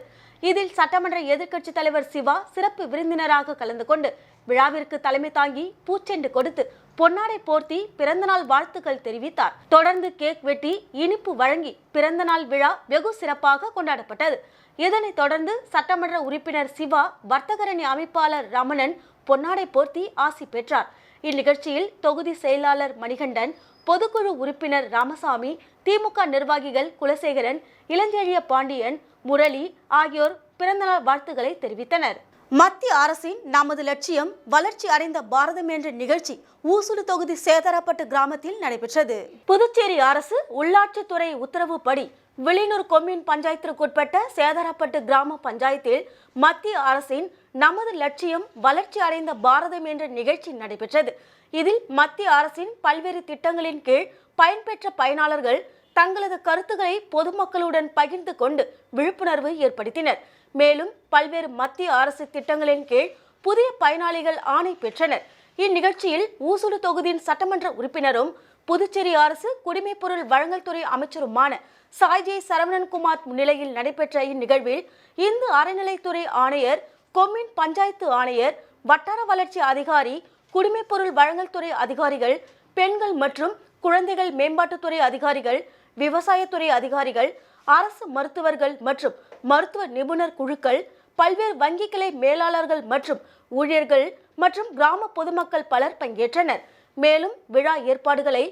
இதில் சட்டமன்ற எதிர்க்கட்சித் தலைவர் சிவா சிறப்பு விருந்தினராக கலந்து கொண்டு விழாவிற்கு தலைமை தாங்கி பூச்செண்டு கொடுத்து பொன்னாடை போர்த்தி பிறந்தநாள் வாழ்த்துக்கள் தெரிவித்தார். தொடர்ந்து கேக் வெட்டி இனிப்பு வழங்கி பிறந்தநாள் விழா வெகு சிறப்பாக கொண்டாடப்பட்டது. இதனைத் தொடர்ந்து சட்டமன்ற உறுப்பினர் சிவா வர்த்தகரணி அமைப்பாளர் ரமணன் பொன்னாடை போர்த்தி ஆசி பெற்றார். இந்நிகழ்ச்சியில் தொகுதி செயலாளர் மணிகண்டன், பொதுக்குழு உறுப்பினர் ராமசாமி, திமுக நிர்வாகிகள் குலசேகரன், இளஞ்செழிய பாண்டியன், முரளி ஆகியோர் பிறந்தநாள் வாழ்த்துக்களை தெரிவித்தனர். மத்திய அரசின் நமது லட்சியம் வளர்ச்சி அடைந்த பாரதம் என்ற நிகழ்ச்சி ஊசுடு தொகுதி சேதராப்பட்டு கிராமத்தில் நடைபெற்றது. புதுச்சேரி அரசு உள்ளாட்சித்துறை உத்தரவுப்படி வில்லியனூர் கொம்யூன் பஞ்சாயத்திற்குட்பட்ட சேதராப்பட்டு கிராம பஞ்சாயத்தில் மத்திய அரசின் நமது லட்சியம் வளர்ச்சி அடைந்த பாரதம் என்ற நிகழ்ச்சி நடைபெற்றது. இதில் மத்திய அரசின் பல்வேறு திட்டங்களின் கீழ் பயன்பெற்ற பயனாளர்கள் தங்களது கருத்துக்களை பொதுமக்களுடன் பகிர்ந்து கொண்டு விழிப்புணர்வு ஏற்படுத்தினர். மேலும் பல்வேறு மத்திய அரசு திட்டங்களின் கீழ் புதிய பயனாளிகள் ஆணை பெற்றனர். இந்நிகழ்ச்சியில் ஊசுடு தொகுதியின் சட்டமன்ற உறுப்பினரும் புதுச்சேரி அரசு குடிமைப்பொருள் வழங்கல் துறை அமைச்சருமான சாய்ஜே சரவணன்குமார் முன்னிலையில் நடைபெற்ற இந்நிகழ்வில் இந்து அறநிலைத்துறை ஆணையர், கொம்யூன் பஞ்சாயத்து ஆணையர், வட்டார வளர்ச்சி அதிகாரி, குடிமைப்பொருள் வழங்கல் துறை அதிகாரிகள், பெண்கள் மற்றும் குழந்தைகள் மேம்பாட்டுத்துறை அதிகாரிகள், விவசாயத்துறை அதிகாரிகள், அரசு மருத்துவர்கள் மற்றும் மருத்துவ நிபுணர் குழுக்கள், பல்வேறு வங்கி கிளை மேலாளர்கள் மற்றும் ஊழியர்கள் மற்றும் கிராம பொதுமக்கள் பலர் பங்கேற்றனர். மேலும் விழா ஏற்பாடுகளை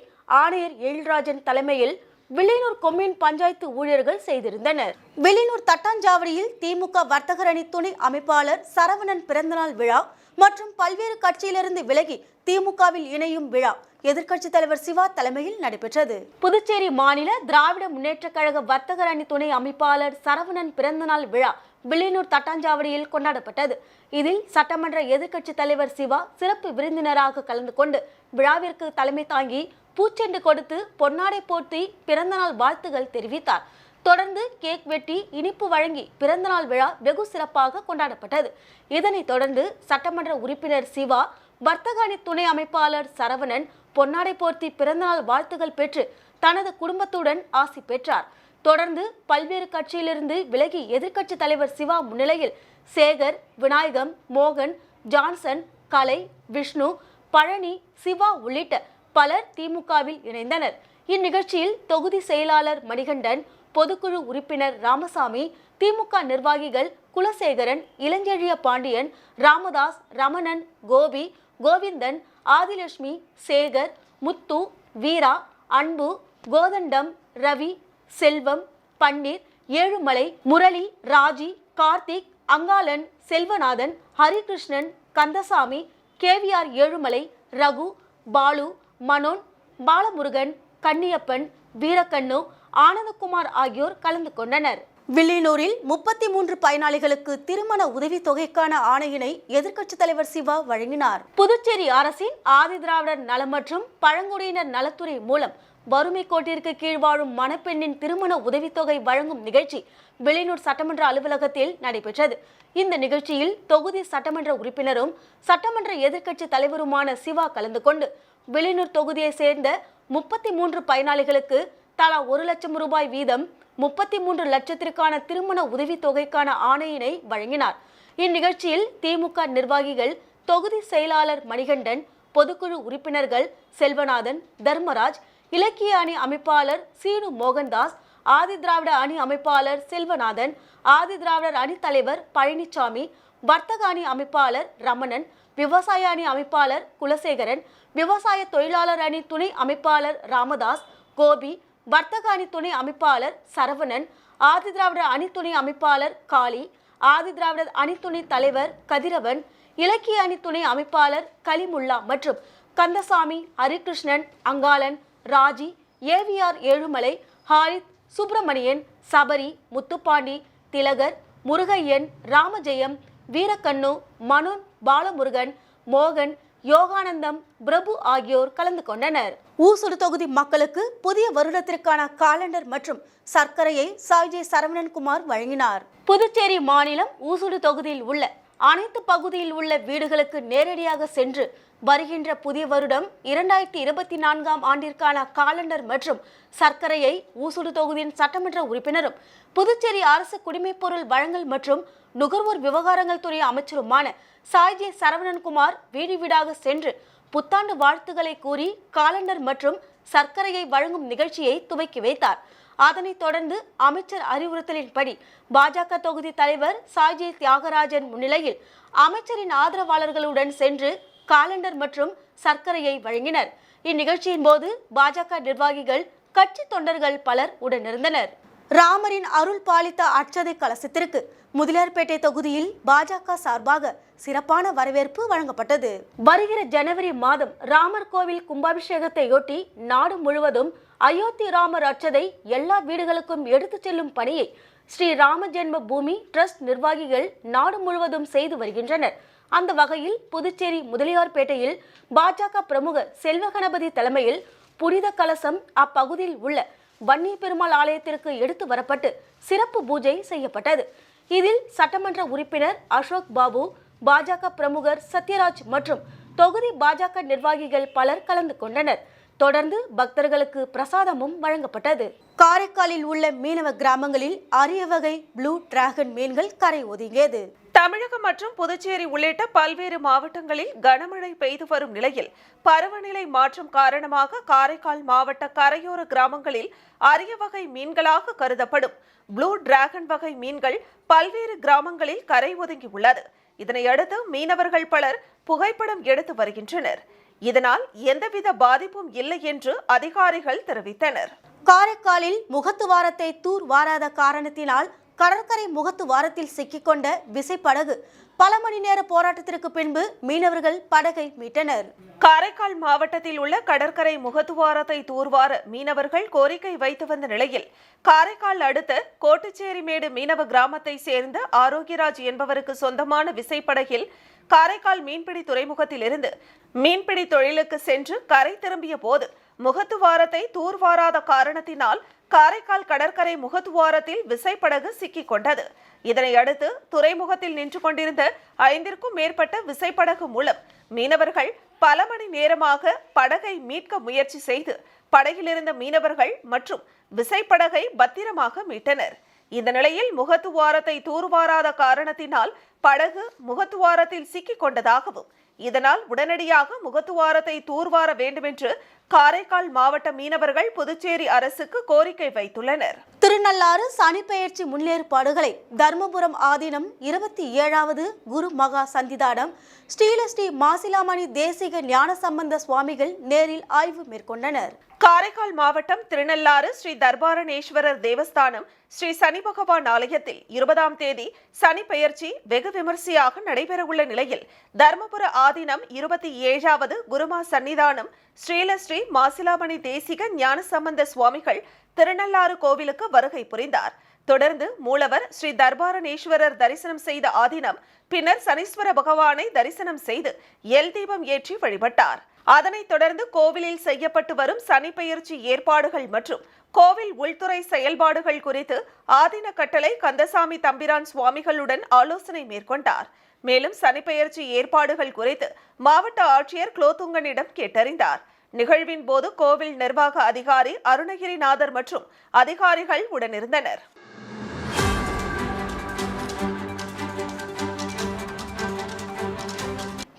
ஆணையர் எழில்ராஜன் தலைமையில் வில்லியனூர் கொம்யூன் பஞ்சாயத்து ஊழியர்கள் செய்திருந்தனர். வில்லியனூர் தட்டாஞ்சாவடியில் திமுக வர்த்தகர் அணி துணை அமைப்பாளர் சரவணன் பிறந்தநாள் விழா மற்றும் பல்வேறு கட்சியிலிருந்து விலகி திமுகவில் இணையும் விழா எதிர்க்கட்சித் தலைவர் சிவா தலைமையில் நடைபெற்றது. புதுச்சேரி மாநில திராவிட முன்னேற்ற கழக வர்த்தகர் அணி துணை அமைப்பாளர் சரவணன் பிறந்தநாள் விழா வில்லியனூர் தட்டாஞ்சாவடியில் கொண்டாடப்பட்டது. இதில் சட்டமன்ற எதிர்க்கட்சித் தலைவர் சிவா சிறப்பு விருந்தினராக கலந்து கொண்டு விழாவிற்கு தலைமை தாங்கி பூச்செண்டு கொடுத்து பொன்னாடை போர்த்தி பிறந்தநாள் வாழ்த்துகள் தெரிவித்தார். தொடர்ந்து கேக் வெட்டி இனிப்பு வழங்கி பிறந்தநாள் விழா வெகு சிறப்பாக கொண்டாடப்பட்டது. இதனைத் தொடர்ந்து சட்டமன்ற உறுப்பினர் சிவா, வர்த்தக அணி துணை அமைப்பாளர் சரவணன் பொன்னாடை போர்த்தி பிறந்தநாள் வாழ்த்துகள் பெற்று தனது குடும்பத்துடன் ஆசி பெற்றார். தொடர்ந்து பல்வேறு கட்சியிலிருந்து விலகி எதிர்க்கட்சித் தலைவர் சிவா முன்னிலையில் சேகர், விநாயகம், மோகன், ஜான்சன், கலை, விஷ்ணு, பழனி, சிவா உள்ளிட்ட பலர் திமுகவில் இணைந்தனர். இந்நிகழ்ச்சியில் தொகுதி செயலாளர் மணிகண்டன், பொதுக்குழு உறுப்பினர் ராமசாமி, திமுக நிர்வாகிகள் குலசேகரன், இளஞ்செழிய பாண்டியன், ராமதாஸ், ரமணன், கோபி, கோவிந்தன், ஆதிலட்சுமி, சேகர், முத்து, வீரா, அன்பு, கோதண்டம், ரவி, செல்வம், பன்னீர், ஏழுமலை, முரளி, ராஜி, கார்த்திக், அங்காளன், செல்வநாதன், ஹரிகிருஷ்ணன், கந்தசாமி, கேவிஆர் ஏழுமலை, ரகு, பாலு, மனோன், பாலமுருகன், கன்னியப்பன், வீரக்கண்ணு, ஆனந்தகுமார் ஆகியோர் கலந்து கொண்டனர். வில்லியனூரில் 33 பயனாளிகளுக்கு திருமண உதவித்தொகைக்கான ஆணையினை எதிர்க்கட்சித் தலைவர் சிவா வழங்கினார். புதுச்சேரி அரசின் ஆதிதிராவிடர் நலம் மற்றும் பழங்குடியினர் நலத்துறை மூலம் வறுமை கோட்டிற்கு கீழ் வாழும் மணப்பெண்ணின் திருமண உதவித்தொகை வழங்கும் நிகழ்ச்சி வில்லியனூர் சட்டமன்ற அலுவலகத்தில் நடைபெற்றது. இந்த நிகழ்ச்சியில் தொகுதி சட்டமன்ற உறுப்பினரும் சட்டமன்ற எதிர்க்கட்சி தலைவருமான சிவா கலந்து கொண்டு வில்லியனூர் தொகுதியை சேர்ந்த 33 பயனாளிகளுக்கு தலா 1 லட்சம் ரூபாய் வீதம் 33 லட்சத்திற்கான திருமண உதவித்தொகைக்கான ஆணையினை வழங்கினார். இந்நிகழ்ச்சியில் திமுக நிர்வாகிகள், தொகுதி செயலாளர் மணிகண்டன், பொதுக்குழு உறுப்பினர்கள் செல்வநாதன், தர்மராஜ், இலக்கிய அணி அமைப்பாளர் சீனு மோகன்தாஸ், ஆதிதிராவிட அணி அமைப்பாளர் செல்வநாதன், ஆதிதிராவிடர் அணி தலைவர் பழனிசாமி, வர்த்தக அணி அமைப்பாளர் ரமணன், விவசாய அணி அமைப்பாளர் குலசேகரன், விவசாய தொழிலாளர் அணி துணை அமைப்பாளர் ராமதாஸ், கோபி, வர்த்தக அணி துணை அமைப்பாளர் சரவணன், ஆதிதிராவிடர் அணி துணை அமைப்பாளர் காளி, ஆதிதிராவிடர் அணி துணை தலைவர் கதிரவன், இலக்கிய அணி துணை அமைப்பாளர் கலிமுல்லா மற்றும் கந்தசாமி, ஹரிகிருஷ்ணன், அங்காளன், ராஜி, ஏவிஆர் ஏழுமலை, ஹாரித், சுப்பிரமணியன், சபரி, முத்துப்பாண்டி, திலகர், முருகையன், ராமஜெயம், வீரக்கண்ணு, மனோன், பாலமுருகன், மோகன், யோகானந்தம், பிரபு ஆகியோர் கலந்து கொண்டனர். ஊசுடு தொகுதி மக்களுக்கு புதிய வருடத்திற்கான காலண்டர் மற்றும் சர்க்கரையை சாய்ஜே சரவணன்குமார் வழங்கினார். புதுச்சேரி மாநிலம் ஊசுடு தொகுதியில் உள்ள அனைத்து பகுதியில் உள்ள வீடுகளுக்கு நேரடியாக சென்று வருகின்ற புதிய வருடம் 2024ஆம் ஆண்டிற்கான காலண்டர் மற்றும் சர்க்கரையை ஊசுடு தொகுதியின் சட்டமன்ற உறுப்பினரும் புதுச்சேரி அரசு குடிமைப்பொருள் வழங்கல் மற்றும் நுகர்வோர் விவகாரங்கள் துறை அமைச்சருமான சாய்ஜே சரவணன்குமார் வீடு வீடாக சென்று புத்தாண்டு வாழ்த்துக்களை கூறி காலண்டர் மற்றும் சர்க்கரையை வழங்கும் நிகழ்ச்சியை துவக்கி வைத்தார். அதனைத் தொடர்ந்து அமைச்சர் அறிவுறுத்தலின்படி பாஜக தொகுதி தலைவர் சாய்ஜே தியாகராஜன் முன்னிலையில் அமைச்சரின் ஆதரவாளர்களுடன் சென்று காலண்டர் மற்றும் சர்க்கரையை வழங்கினர். இந்நிகழ்ச்சியின் போது பாஜக நிர்வாகிகள், கட்சி தொண்டர்கள் பலர் உடனிருந்தனர். ராமரின் அருள் பாலித்த அட்சதை கலசத்திற்கு முதலியார்பேட்டை தொகுதியில் பாஜக சார்பாக சிறப்பான வரவேற்பு வழங்கப்பட்டது. வருகிற ஜனவரி மாதம் ராமர் கோவில் கும்பாபிஷேகத்தையொட்டி நாடு முழுவதும் அயோத்தி ராமர் அட்சதை எல்லா வீடுகளுக்கும் எடுத்துச் செல்லும் பணியை ஸ்ரீ ராம ஜென்ம பூமி டிரஸ்ட் நிர்வாகிகள் நாடு முழுவதும் செய்து வருகின்றனர். அந்த வகையில் புதுச்சேரி முதலியார்பேட்டையில் பாஜக பிரமுகர் செல்வகணபதி தலைமையில் புனித கலசம் அப்பகுதியில் உள்ள வன்னி பெருமாள் ஆலயத்திற்கு எடுத்து வரப்பட்டு சிறப்பு பூஜை செய்யப்பட்டது. இதில் சட்டமன்ற உறுப்பினர் அசோக் பாபு, பாஜக பிரமுகர் சத்யராஜ் மற்றும் தொகுதி பாஜக நிர்வாகிகள் பலர் கலந்து கொண்டனர். தொடர்ந்து பக்தர்களுக்கு பிரசாதமும் வழங்கப்பட்டது. காரைக்காலில் உள்ள மீனவ கிராமங்களில் அரிய வகை ப்ளூ டிராகன் மீன்கள் கரை ஒதுங்கியது. தமிழகம் மற்றும் புதுச்சேரி உள்ளிட்ட பல்வேறு மாவட்டங்களில் கனமழை பெய்து வரும் நிலையில் பருவநிலை மாற்றம் காரணமாக காரைக்கால் மாவட்ட கரையோர கிராமங்களில் அரிய வகை மீன்களாக கருதப்படும் ப்ளூ டிராகன் வகை மீன்கள் பல்வேறு கிராமங்களில் கரை ஒதுங்கி உள்ளது. இதனையடுத்து மீனவர்கள் பலர் புகைப்படம் எடுத்து வருகின்றனர். இதனால் எந்தவித பாதிப்பும் இல்லை என்று அதிகாரிகள் தெரிவித்தனர். காரைக்காலில் முகத்துவாரத்தை தூர் வாராத காரணத்தினால் கடற்கரை முகத்துவாரத்தில் சிக்கிக்கொண்ட விசைப்படகு பல மணி நேர போராட்டத்திற்கு பின்பு மீனவர்கள் படகை மீட்டனர். காரைக்கால் மாவட்டத்தில் உள்ள கடற்கரை முகத்துவாரத்தை தூர்வார மீனவர்கள் கோரிக்கை வைத்து வந்த நிலையில் காரைக்கால் அடுத்த கோட்டுச்சேரிமேடு மீனவ கிராமத்தை சேர்ந்த ஆரோக்கியராஜ் என்பவருக்கு சொந்தமான விசைப்படகில் காரைக்கால் மீன்பிடி துறைமுகத்தில் இருந்து மீன்பிடி தொழிலுக்கு சென்று கரை திரும்பிய போது முகத்துவாரத்தை தூர்வாராத காரணத்தினால் காரைக்கால் கடற்கரை முகத்துவாரத்தில் விசைப்படகு சிக்கிக் கொண்டது. இதனையடுத்து துறைமுகத்தில் நின்று கொண்டிருந்த 5ற்கும் மேற்பட்ட விசைப்படகு மூலம் மீனவர்கள் பல மணி நேரமாக படகை மீட்க முயற்சி செய்து படகிலிருந்த மீனவர்கள் மற்றும் விசைப்படகை பத்திரமாக மீட்டனர். இந்த நிலையில் முகத்துவாரத்தை தூர்வாராத காரணத்தினால் படகு முகத்துவாரத்தில் சிக்கிக் கொண்டதாகவும் இதனால் உடனடியாக முகத்துவாரத்தை தூர்வார வேண்டும் என்று காரைக்கால் மாவட்ட மீனவர்கள் புதுச்சேரி அரசுக்கு கோரிக்கை வைத்துள்ளனர். திருநள்ளாறு சனிப்பெயர்ச்சி முன்னேற்பாடுகளை தர்மபுரம் ஆதீனம் 27வது குரு மகா சந்திதானம் ஸ்ரீ மாசிலாமணி தேசிக ஞானசம்பந்த சுவாமிகள் நேரில் ஆய்வு மேற்கொண்டனர். காரைக்கால் மாவட்டம் திருநள்ளாறு ஸ்ரீ தர்பாரணேஸ்வரர் தேவஸ்தானம் ஸ்ரீ சனி பகவான் ஆலயத்தில் 20ஆம் தேதி சனி பெயர்ச்சி வெகு விமரிசையாக நடைபெறவுள்ள நிலையில் தர்மபுர ஆதீனம் 27வது குருமா சன்னிதானம் ஸ்ரீ மாசிலாமணி தேசிக ஞானசம்பந்த சுவாமிகள் திருநள்ளாறு கோவிலுக்கு வருகை புரிந்தார். தொடர்ந்து மூலவர் ஸ்ரீ தர்பாரணேஸ்வரர் தரிசனம் செய்த ஆதீனம் பின்னர் சனீஸ்வர பகவானை தரிசனம் செய்து எல் தீபம் ஏற்றி வழிபட்டார். அதனைத் தொடர்ந்து கோவிலில் செய்யப்பட்டு வரும் சனி பெயர்ச்சி ஏற்பாடுகள் மற்றும் கோவில் உள்துறை செயல்பாடுகள் குறித்து ஆதீன கட்டளை கந்தசாமி தம்பிரான் சுவாமிகளுடன் ஆலோசனை மேற்கொண்டார். மேலும் சனி பெயர்ச்சி ஏற்பாடுகள் குறித்து மாவட்ட ஆட்சியர் குலோத்துங்கனிடம் கேட்டறிந்தார். நிகழ்வின் போது கோவில் நிர்வாக அதிகாரி அருணகிரிநாதர் மற்றும் அதிகாரிகள் உடனிருந்தனர்.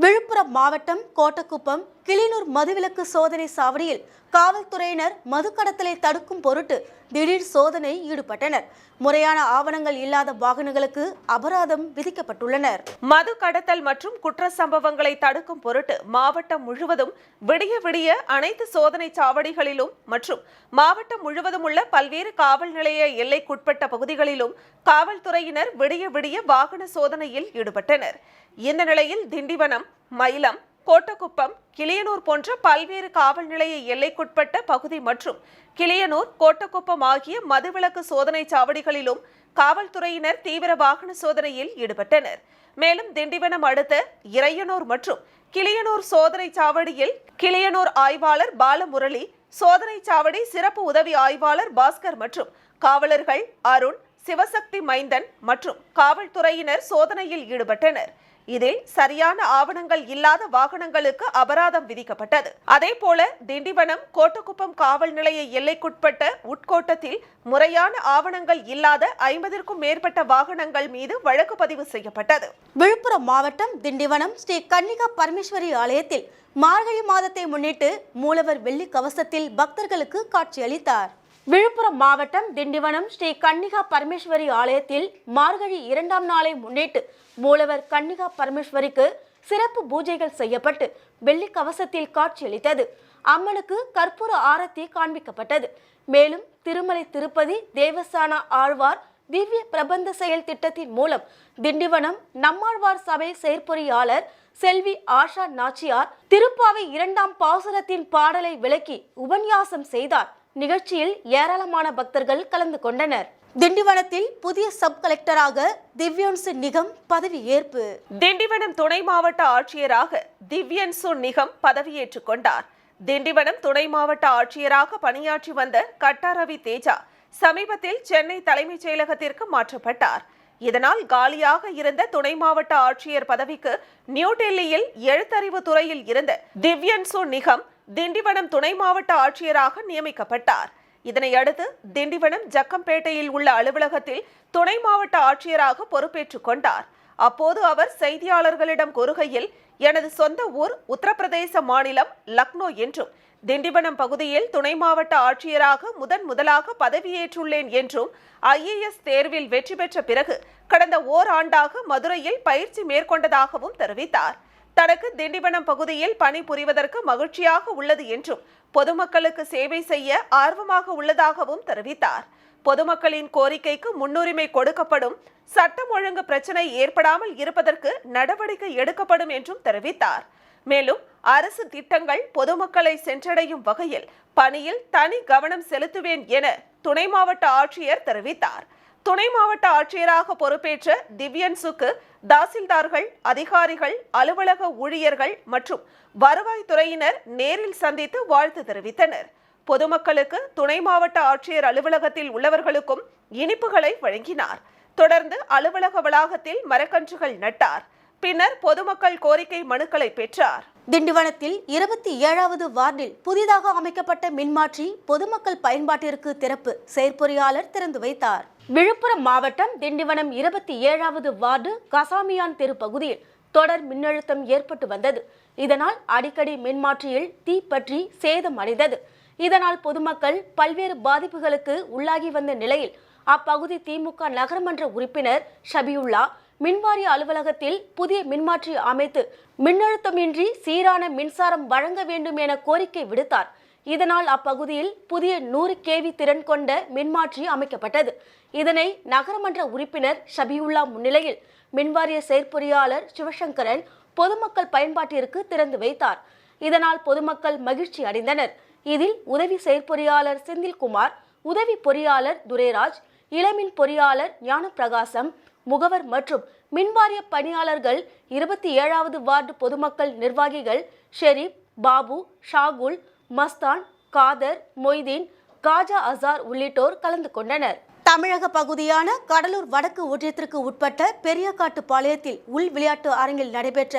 விழுப்புரம் மாவட்டம் கோட்டக்குப்பம் கிளியனூர் மதுவிலக்கு சோதனை சாவடியில் காவல்துறையினர் மது கடத்தலை தடுக்கும் பொருட்டு திடீர் சோதனை ஈடுபட்டனர். முறையான ஆவணங்கள் இல்லாத வாகனங்களுக்கு அபராதம் விதிக்கப்பட்டுள்ளனர். மது கடத்தல் மற்றும் குற்ற சம்பவங்களை தடுக்கும் பொருட்டு மாவட்டம் முழுவதும் விடிய விடிய அனைத்து சோதனை சாவடிகளிலும் மற்றும் மாவட்டம் முழுவதும் உள்ள பல்வேறு காவல் நிலைய எல்லைக்குட்பட்ட பகுதிகளிலும் காவல்துறையினர் விடிய விடிய வாகன சோதனையில் ஈடுபட்டனர். இந்த நிலையில் திண்டிவனம், மயிலம், கோட்டக்குப்பம், கிளியனூர் போன்ற பல்வேறு காவல் நிலைய எல்லைக்குட்பட்ட பகுதி மற்றும் கிளியனூர், கோட்டக்குப்பம் ஆகிய மதுவிலக்கு சோதனை சாவடிகளிலும் காவல்துறையினர் தீவிர வாகன சோதனையில் ஈடுபட்டனர். மேலும் திண்டிவனம் அடுத்த இறையனூர் மற்றும் கிளியனூர் சோதனை சாவடியில் கிளியனூர் ஆய்வாளர் பாலமுரளி, சோதனை சாவடி சிறப்பு உதவி ஆய்வாளர் பாஸ்கர் மற்றும் காவலர்கள் அருண், சிவசக்தி மைந்தன் மற்றும் காவல்துறையினர் சோதனையில் ஈடுபட்டனர். இதில் சரியான ஆவணங்கள் இல்லாத வாகனங்களுக்கு அபராதம் விதிக்கப்பட்டது. அதேபோல திண்டிவனம், கோட்டக்குப்பம் காவல் நிலைய எல்லைக்குட்பட்ட உட்கோட்டத்தில் முறையான ஆவணங்கள் இல்லாத 50க்கும் மேற்பட்ட வாகனங்கள் மீது வழக்கு பதிவு செய்யப்பட்டது. விழுப்புரம் மாவட்டம் திண்டிவனம் ஸ்ரீ கன்னிகா பரமேஸ்வரி ஆலயத்தில் மார்கழி மாதத்தை முன்னிட்டு மூலவர் வெள்ளி கவசத்தில் பக்தர்களுக்கு காட்சியளித்தார். விழுப்புரம் மாவட்டம் திண்டிவனம் ஸ்ரீ கன்னிகா பரமேஸ்வரி ஆலயத்தில் மார்கழி 2ஆம் நாளை முன்னிட்டு மூலவர் கன்னிகா பரமேஸ்வரிக்கு சிறப்பு பூஜைகள் செய்யப்பட்டு வெள்ளி கவசத்தில் காட்சியளித்தது. அம்மனுக்கு கற்பூர ஆரத்தி காண்பிக்கப்பட்டது. மேலும் திருமலை திருப்பதி தேவஸ்தான ஆழ்வார் திவ்ய பிரபந்த செயல் திட்டத்தின் மூலம் திண்டிவனம் நம்மாழ்வார் சபை செயற்பொறியாளர் செல்வி ஆஷா நாச்சியார் திருப்பாவை 2ஆம் பாசுரத்தின் பாடலை விளக்கி உபன்யாசம் செய்தார். நிகழ்ச்சியில் ஏராளமான பக்தர்கள் கலந்து கொண்டனர். திண்டிவனத்தில் புதிய சப் கலெக்டராக திவ்யன்சு நிகம் பதவியேற்பு. திண்டிவனம் துணை மாவட்ட ஆட்சியராக திவ்யன்சு நிகம் பதவியேற்றுக் கொண்டார். திண்டிவனம் துணை மாவட்ட ஆட்சியராக பணியாற்றி வந்த கட்டாரவி தேஜா சமீபத்தில் சென்னை தலைமைச் செயலகத்திற்கு மாற்றப்பட்டார். இதனால் காலியாக இருந்த துணை மாவட்ட ஆட்சியர் பதவிக்கு நியூ டெல்லியில் எழுத்தறிவு துறையில் இருந்த திவ்யன்சு நிகம் திண்டிவனம் துணை மாவட்ட ஆட்சியராக நியமிக்கப்பட்டார். இதனையடுத்து திண்டிவனம் ஜக்கம்பேட்டையில் உள்ள அலுவலகத்தில் துணை மாவட்ட ஆட்சியராக பொறுப்பேற்றுக் கொண்டார். அப்போது அவர் செய்தியாளர்களிடம் கூறுகையில், எனது சொந்த ஊர் உத்தரப்பிரதேச மாநிலம் லக்னோ என்றும் திண்டிவனம் பகுதியில் துணை மாவட்ட ஆட்சியராக முதலாக பதவியேற்றுள்ளேன் என்றும் IAS தேர்வில் வெற்றி பெற்ற பிறகு கடந்த ஓராண்டாக மதுரையில் பயிற்சி மேற்கொண்டதாகவும் தெரிவித்தார். தனக்கு திண்டிவனம் பகுதியில் பணிபுரிவதற்கு மகிழ்ச்சியாக உள்ளது என்றும் பொதுமக்களுக்கு சேவை செய்ய ஆர்வமாக உள்ளதாகவும் தெரிவித்தார். பொதுமக்களின் கோரிக்கைக்கு முன்னுரிமை கொடுக்கப்படும், சட்டம் ஒழுங்கு பிரச்சனை ஏற்படாமல் இருப்பதற்கு நடவடிக்கை எடுக்கப்படும் என்றும் தெரிவித்தார். மேலும் அரசு திட்டங்கள் பொதுமக்களை சென்றடையும் வகையில் பணியில் தனி கவனம் செலுத்துவேன் என துணை மாவட்ட ஆட்சியர் தெரிவித்தார். துணை மாவட்ட ஆட்சியராக பொறுப்பேற்ற திவ்யன்சுக்கு தாசில்தார்கள், அதிகாரிகள், அலுவலக ஊழியர்கள் மற்றும் வருவாய்த்துறையினர் நேரில் சந்தித்து வாழ்த்து தெரிவித்தனர். பொதுமக்களுக்கு துணை மாவட்ட ஆட்சியர் அலுவலகத்தில் உள்ளவர்களுக்கும் இனிப்புகளை வழங்கினார். தொடர்ந்து அலுவலக வளாகத்தில் மரக்கன்றுகள் நட்டார். பின்னர் பொதுமக்கள் கோரிக்கை மனுக்களை பெற்றார். திண்டிவனத்தில் 27வது வார்டில் புதிதாக அமைக்கப்பட்ட மின்மாற்றி பொதுமக்கள் பயன்பாட்டிற்கு திறப்பு செயற்பொறியாளர் திறந்து வைத்தார். விழுப்புரம் மாவட்டம் திண்டிவனம் 27வது வார்டு கசாமியான் தெரு பகுதியில் தொடர் மின்னழுத்தம் ஏற்பட்டு வந்தது. இதனால் அடிக்கடி மின்மாற்றியில் தீப்பற்றி சேதம் அடைந்தது. இதனால் பொதுமக்கள் பல்வேறு பாதிப்புகளுக்கு உள்ளாகி வந்த நிலையில் அப்பகுதி திமுக நகரமன்ற உறுப்பினர் ஷபியுல்லா மின்வாரிய அலுவலகத்தில் புதிய மின்மாற்றி அமைத்து மின்னழுத்தமின்றி சீரான மின்சாரம் வழங்க வேண்டும் என கோரிக்கை விடுத்தார். இதனால் அப்பகுதியில் புதிய 100 kV திறன் கொண்ட மின்மாற்றி அமைக்கப்பட்டது. இதனை நகரமன்ற உறுப்பினர் ஷபியுல்லா முன்னிலையில் மின்வாரிய செயற்பொறியாளர் சிவசங்கரன் பொதுமக்கள் பயன்பாட்டிற்கு திறந்து வைத்தார். இதனால் பொதுமக்கள் மகிழ்ச்சி அடைந்தனர். இதில் உதவி செயற்பொறியாளர் செந்தில்குமார், உதவி பொறியாளர் துரைராஜ், இளமின் பொறியாளர் ஞானப்பிரகாசம், முகவர் மற்றும் மின்வாரிய பணியாளர்கள், 27வது வார்டு பொதுமக்கள் நிர்வாகிகள் ஷெரீப், பாபு, ஷாகுல், மஸ்தான், காதர், மொய்தீன், காஜா அசார் உள்ளிட்டோர் கலந்து கொண்டனர். தமிழக பகுதியான கடலூர் வடக்கு ஒன்றியத்திற்கு உட்பட்ட பெரியகாட்டுப்பாளையத்தில் உள் விளையாட்டு அரங்கில் நடைபெற்ற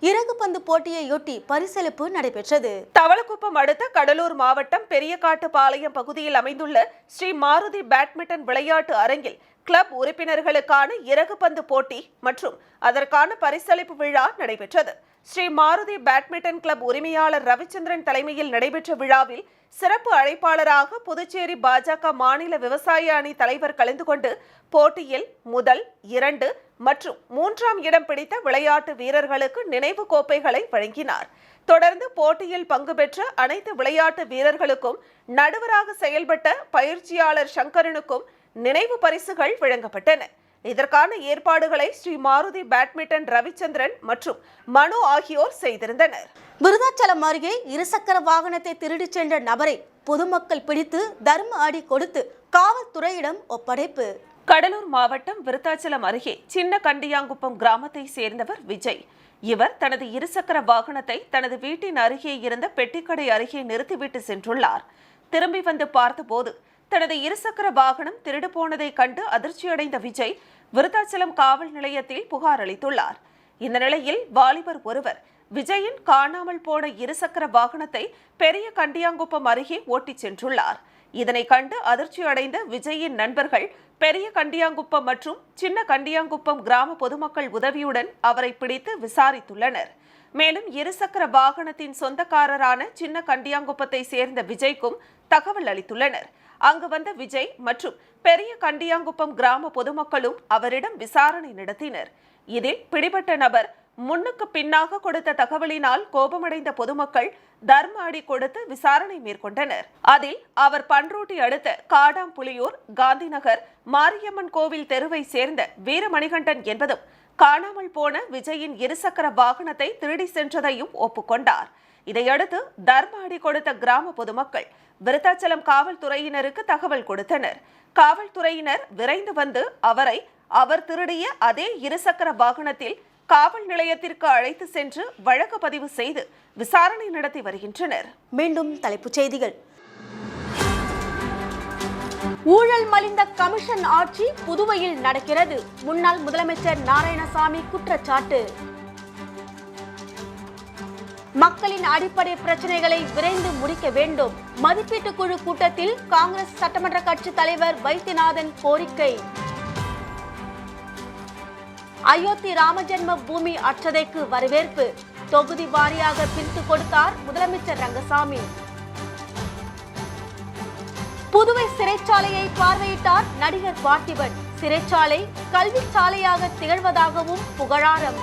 இறகுப்பந்து போட்டியையொட்டி பரிசளிப்பு நடைபெற்றது. தவளக்குப்பம் அடுத்த கடலூர் மாவட்டம் பெரியகாட்டுப்பாளையம் பகுதியில் அமைந்துள்ள ஸ்ரீ மாருதி பேட்மிண்டன் விளையாட்டு அரங்கில் கிளப் உறுப்பினர்களுக்கான இறகுப்பந்து போட்டி மற்றும் அதற்கான பரிசளிப்பு விழா நடைபெற்றது. ஸ்ரீ மாருதி பேட்மிண்டன் கிளப் உரிமையாளர் ரவிச்சந்திரன் தலைமையில் நடைபெற்ற விழாவில் சிறப்பு அழைப்பாளராக புதுச்சேரி பாஜக மாநில விவசாய அணி தலைவர் கலந்து கொண்டு போட்டியில் முதல், 2 மற்றும் 3ஆம் இடம் பிடித்த விளையாட்டு வீரர்களுக்கு நினைவு கோப்பைகளை வழங்கினார். தொடர்ந்து போட்டியில் பங்கு பெற்ற அனைத்து விளையாட்டு வீரர்களுக்கும் நடுவராக செயல்பட்ட பயிற்சியாளர் சங்கரனுக்கும் நினைவு பரிசுகள் வழங்கப்பட்டன. இதற்கான ஏற்பாடுகளை ஸ்ரீ மாருதி பேட்மிண்டன் ரவிச்சந்திரன் மற்றும் மனு ஆகியோர் செய்திருந்தனர். விருதாச்சலம் அருகே இருசக்கர வாகனத்தை திருடிச் சென்ற நபரை பொதுமக்கள் பிடித்து தர்ம அடி கொடுத்து காவல்துறையிடம் ஒப்படைப்பு. கடலூர் மாவட்டம் விருத்தாச்சலம் அருகே சின்ன கண்டியாங்குப்பம் கிராமத்தை சேர்ந்தவர் விஜய். இவர் தனது இருசக்கர வாகனத்தை தனது வீட்டின் அருகே இருந்த பெட்டிக்கடை அருகே நிறுத்திவிட்டு சென்றுள்ளார். திரும்பி வந்து பார்த்தபோது தனது இருசக்கர வாகனம் திருடு போனதை கண்டு அதிர்ச்சியடைந்த விஜய் விருத்தாச்சலம் காவல் நிலையத்தில் புகார் அளித்துள்ளார். இந்த நிலையில் வாலிபர் ஒருவர் விஜயின் காணாமல் போன இருசக்கர வாகனத்தை பெரிய கண்டியாங்குப்பம் அருகே ஓட்டிச் சென்றுள்ளார். இதனை கண்டு அதிர்ச்சி அடைந்த விஜயின் நண்பர்கள் பெரிய கண்டியாங்குப்பம் மற்றும் சின்ன கண்டியாங்குப்பம் கிராம பொதுமக்கள் உதவியுடன் அவரை பிடித்து விசாரித்துள்ளனர். மேலும் இருசக்கர வாகனத்தின் சொந்தக்காரரான சின்ன கண்டியாங்குப்பத்தை சேர்ந்த விஜய்க்கும் தகவல் அளித்துள்ளனர். அங்கு வந்த விஜய் மற்றும் பெரிய கண்டியாங்குப்பம் கிராம பொதுமக்களும் அவரிடம் விசாரணை நடத்தினர். இதில் பிடிபட்ட நபர் முன்னுக்கு பின்னாக கொடுத்த தகவலினால் கோபமடைந்த பொதுமக்கள் தர்ம அடி கொடுத்து விசாரணை மேற்கொண்டனர். அதில் அவர் பன்ருட்டி அடுத்த காடாம்புலியூர், காந்திநகர், மாரியம்மன் கோவில் தெருவை சேர்ந்த வீரமணிகண்டன் என்பதும் காணாமல் போன விஜயின் இருசக்கர வாகனத்தை திருடி சென்றதையும் ஒப்புக்கொண்டார். இதையடுத்து தர்ம அடி கொடுத்த கிராம பொதுமக்கள் விருத்தாச்சலம் காவல்துறையினருக்கு தகவல் கொடுத்தனர். காவல்துறையினர் விரைந்து வந்து அவரை அவர் திருடிய அதே இருசக்கர வாகனத்தில் காவல் நிலையத்திற்கு அழைத்து சென்று வழக்கு பதிவு செய்து விசாரணை நடத்தி வருகின்றனர். மீண்டும் தலைப்புச் செய்திகள். ஊழல் மலிந்த கமிஷன் ஆட்சி புதுவையில் நடக்கிறது. முன்னாள் முதலமைச்சர் நாராயணசாமி குற்றச்சாட்டு. மக்களின் அடிப்படை பிரச்சனைகளை விரைந்து முடிக்க வேண்டும். மதிப்பீட்டு குழு கூட்டத்தில் காங்கிரஸ் சட்டமன்ற கட்சி தலைவர் வைத்தியநாதன் கோரிக்கை. அயோத்தி ராமஜென்ம பூமி அட்சதைக்கு வரவேற்பு. தொகுதி வாரியாக பிரித்து கொடுத்தார் முதலமைச்சர் ரங்கசாமி. புதுவை சிறைச்சாலையை பார்வையிட்டார் நடிகர் பார்த்திபன். சிறைச்சாலை கல்வி சாலையாக திகழ்வதாகவும் புகழாரம்.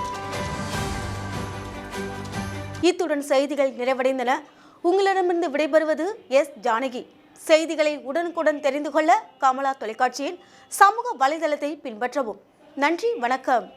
இத்துடன் செய்திகள் நிறைவடைந்தன. உங்களிடமிருந்து விடைபெறுவது எஸ் ஜானகி. செய்திகளை உடனுக்குடன் தெரிந்து கொள்ள கமலா தொலைக்காட்சியின் சமூக வலைதளத்தை பின்பற்றவும். நன்றி, வணக்கம்.